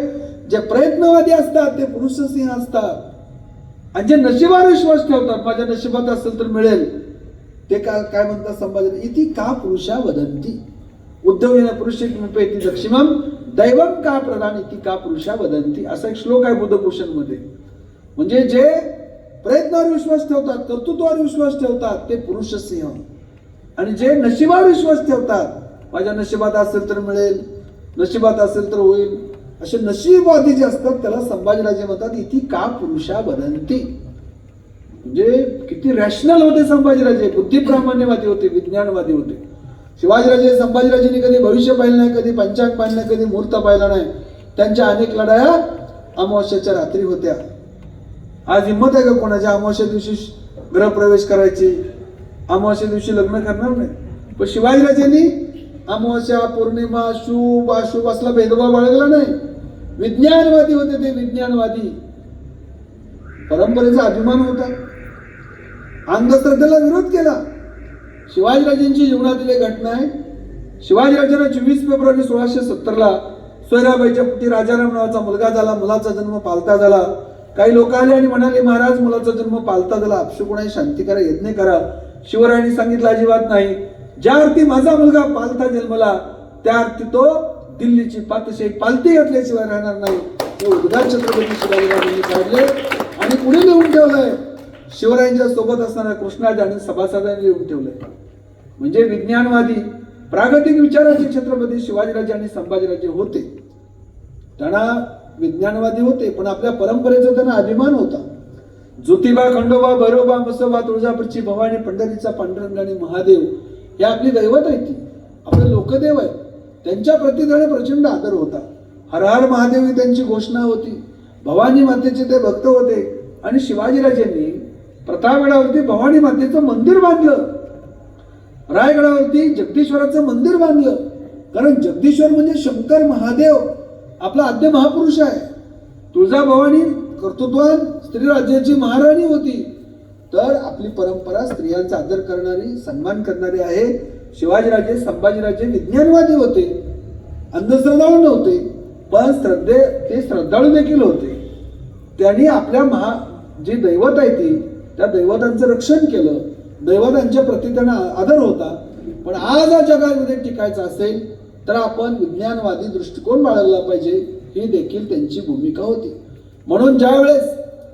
जे प्रयत्नवादी असतात ते पुरुष सिंह असतात, आणि जे नशिबावर विश्वास ठेवतात, माझ्या नशिबात असेल तर मिळेल, ते काय म्हणतात संभाजी, इति का पुरुषा वदंती उद्धवेन पुरुषेति दक्षिणम दैवम का प्रधान इति का पुरुषा वदंती, असा एक श्लोक आहे बुद्धभूषण मध्ये. म्हणजे जे प्रयत्नावर विश्वास ठेवतात, कर्तृत्वावर विश्वास ठेवतात ते पुरुष सिंह, आणि जे नशिबावर विश्वास ठेवतात, माझ्या नशिबात असेल तर मिळेल, नशिबात असेल तर होईल, असे नशीबवादी जे असतात त्याला संभाजीराजे म्हणतात इति का पुरुषा वदंती. म्हणजे किती रॅशनल होते संभाजीराजे, बुद्धिप्रामाण्यवादी होते, विज्ञानवादी होते. शिवाजीराजे संभाजीराजेंनी कधी भविष्य पाहिलं नाही, कधी पंचांग पाहिलं नाही, कधी मुहूर्त पाहिला नाही. त्यांच्या अनेक लढाया अमावस्याच्या रात्री होत्या. आज हिंमत आहे का कोणाच्या अमावस्या दिवशी गृहप्रवेश करायची, अमावस्या दिवशी लग्न करणार नाही. पण शिवाजीराजेंनी अमावस्या, पौर्णिमा, शुभ अशुभ असला भेदभाव बाळगला नाही. विज्ञानवादी होते ते, विज्ञानवादी. परंपरेचा अभिमान होता, अंधश्रद्धेला विरोध केला. शिवाजीराजेंची जीवनातील एक घटना आहे. शिवाजीराजांना 24 फेब्रुवारी 1670 सोयराबाईच्या पुटी राजाराम नावाचा मुलगा झाला. मुलाचा जन्म पालता झाला. काही लोक आले आणि म्हणाले, महाराज मुलाचा जन्म पालता झाला, अपशकुनाने शांती करा, यज्ञ करा. शिवरायांनी सांगितलं अजिबात नाही. ज्या अर्थी माझा मुलगा पालता जन्मला, त्या अर्थी तो दिल्लीची पातशाही पालती घातल्याशिवाय राहणार नाही. हे उद्गार छत्रपती शिवाजीराजांनी काढले आणि पुढे लिहून ठेवलंय. शिवरायांच्या सोबत असणाऱ्या कृष्णाजी आणि सभासदांनी लिहून ठेवलंय. म्हणजे विज्ञानवादी, प्रागतिक विचाराचे छत्रपती शिवाजीराजे आणि संभाजीराजे होते. त्यांना विज्ञानवादी होते, पण आपल्या परंपरेचा त्यांना अभिमान होता. ज्योतिबा, खंडोबा, भैरोबा, मसोबा, तुळजापूरची भवानी, पंढरीचा पांडुरंग आणि महादेव हे आपली दैवत आहे, ती आपले लोकदेव आहे. त्यांच्या प्रती त्यांना प्रचंड आदर होता. हर हर महादेव ही त्यांची घोषणा होती. भवानी मातेचे ते भक्त होते. आणि शिवाजीराजेंनी प्रतापगडावरती भवानी मातेचं मंदिर बांधलं, रायगडावरती जगदीश्वराचं मंदिर बांधलं. कारण जगदीश्वर म्हणजे शंकर महादेव आपला आद्य महापुरुष आहे. तुळजाभवानी कर्तृत्वान स्त्री राज्याची महाराणी होती. तर आपली परंपरा स्त्रियांचा आदर करणारी, सन्मान करणारी आहे. शिवाजीराजे संभाजीराजे विज्ञानवादी होते, अंधश्रद्धाळू नव्हते, पण ते श्रद्धाळू देखील होते. त्यांनी आपल्या जी दैवत आहे ती, त्या दैवतांचं रक्षण केलं. दैवतांच्या प्रती त्यांना आदर होता. पण आज या जगामध्ये टिकायचं असेल तर आपण विज्ञानवादी दृष्टिकोन बाळगला पाहिजे, ही देखील त्यांची भूमिका होती. म्हणून ज्या वेळेस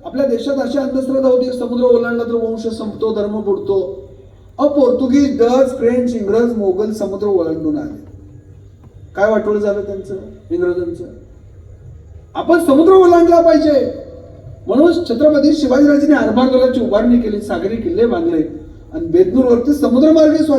आपल्या देशात अशी अंधश्रद्धा होती, समुद्र ओलांडला तर वंश संपतो, धर्म बुडतो. पोर्तुगीज, डच, फ्रेंच, इंग्रज, मोगल समुद्र ओलांडून आले. काय वाटोळ झालं त्यांचं, इंग्रजांचं. आपण समुद्र ओलांडला पाहिजे म्हणून छत्रपती शिवाजीराजांनी आरमार दलाची उभारणी केली, सागरी किल्ले बांधले आणि बेदनूरवरती समुद्रमार्गे स्वारी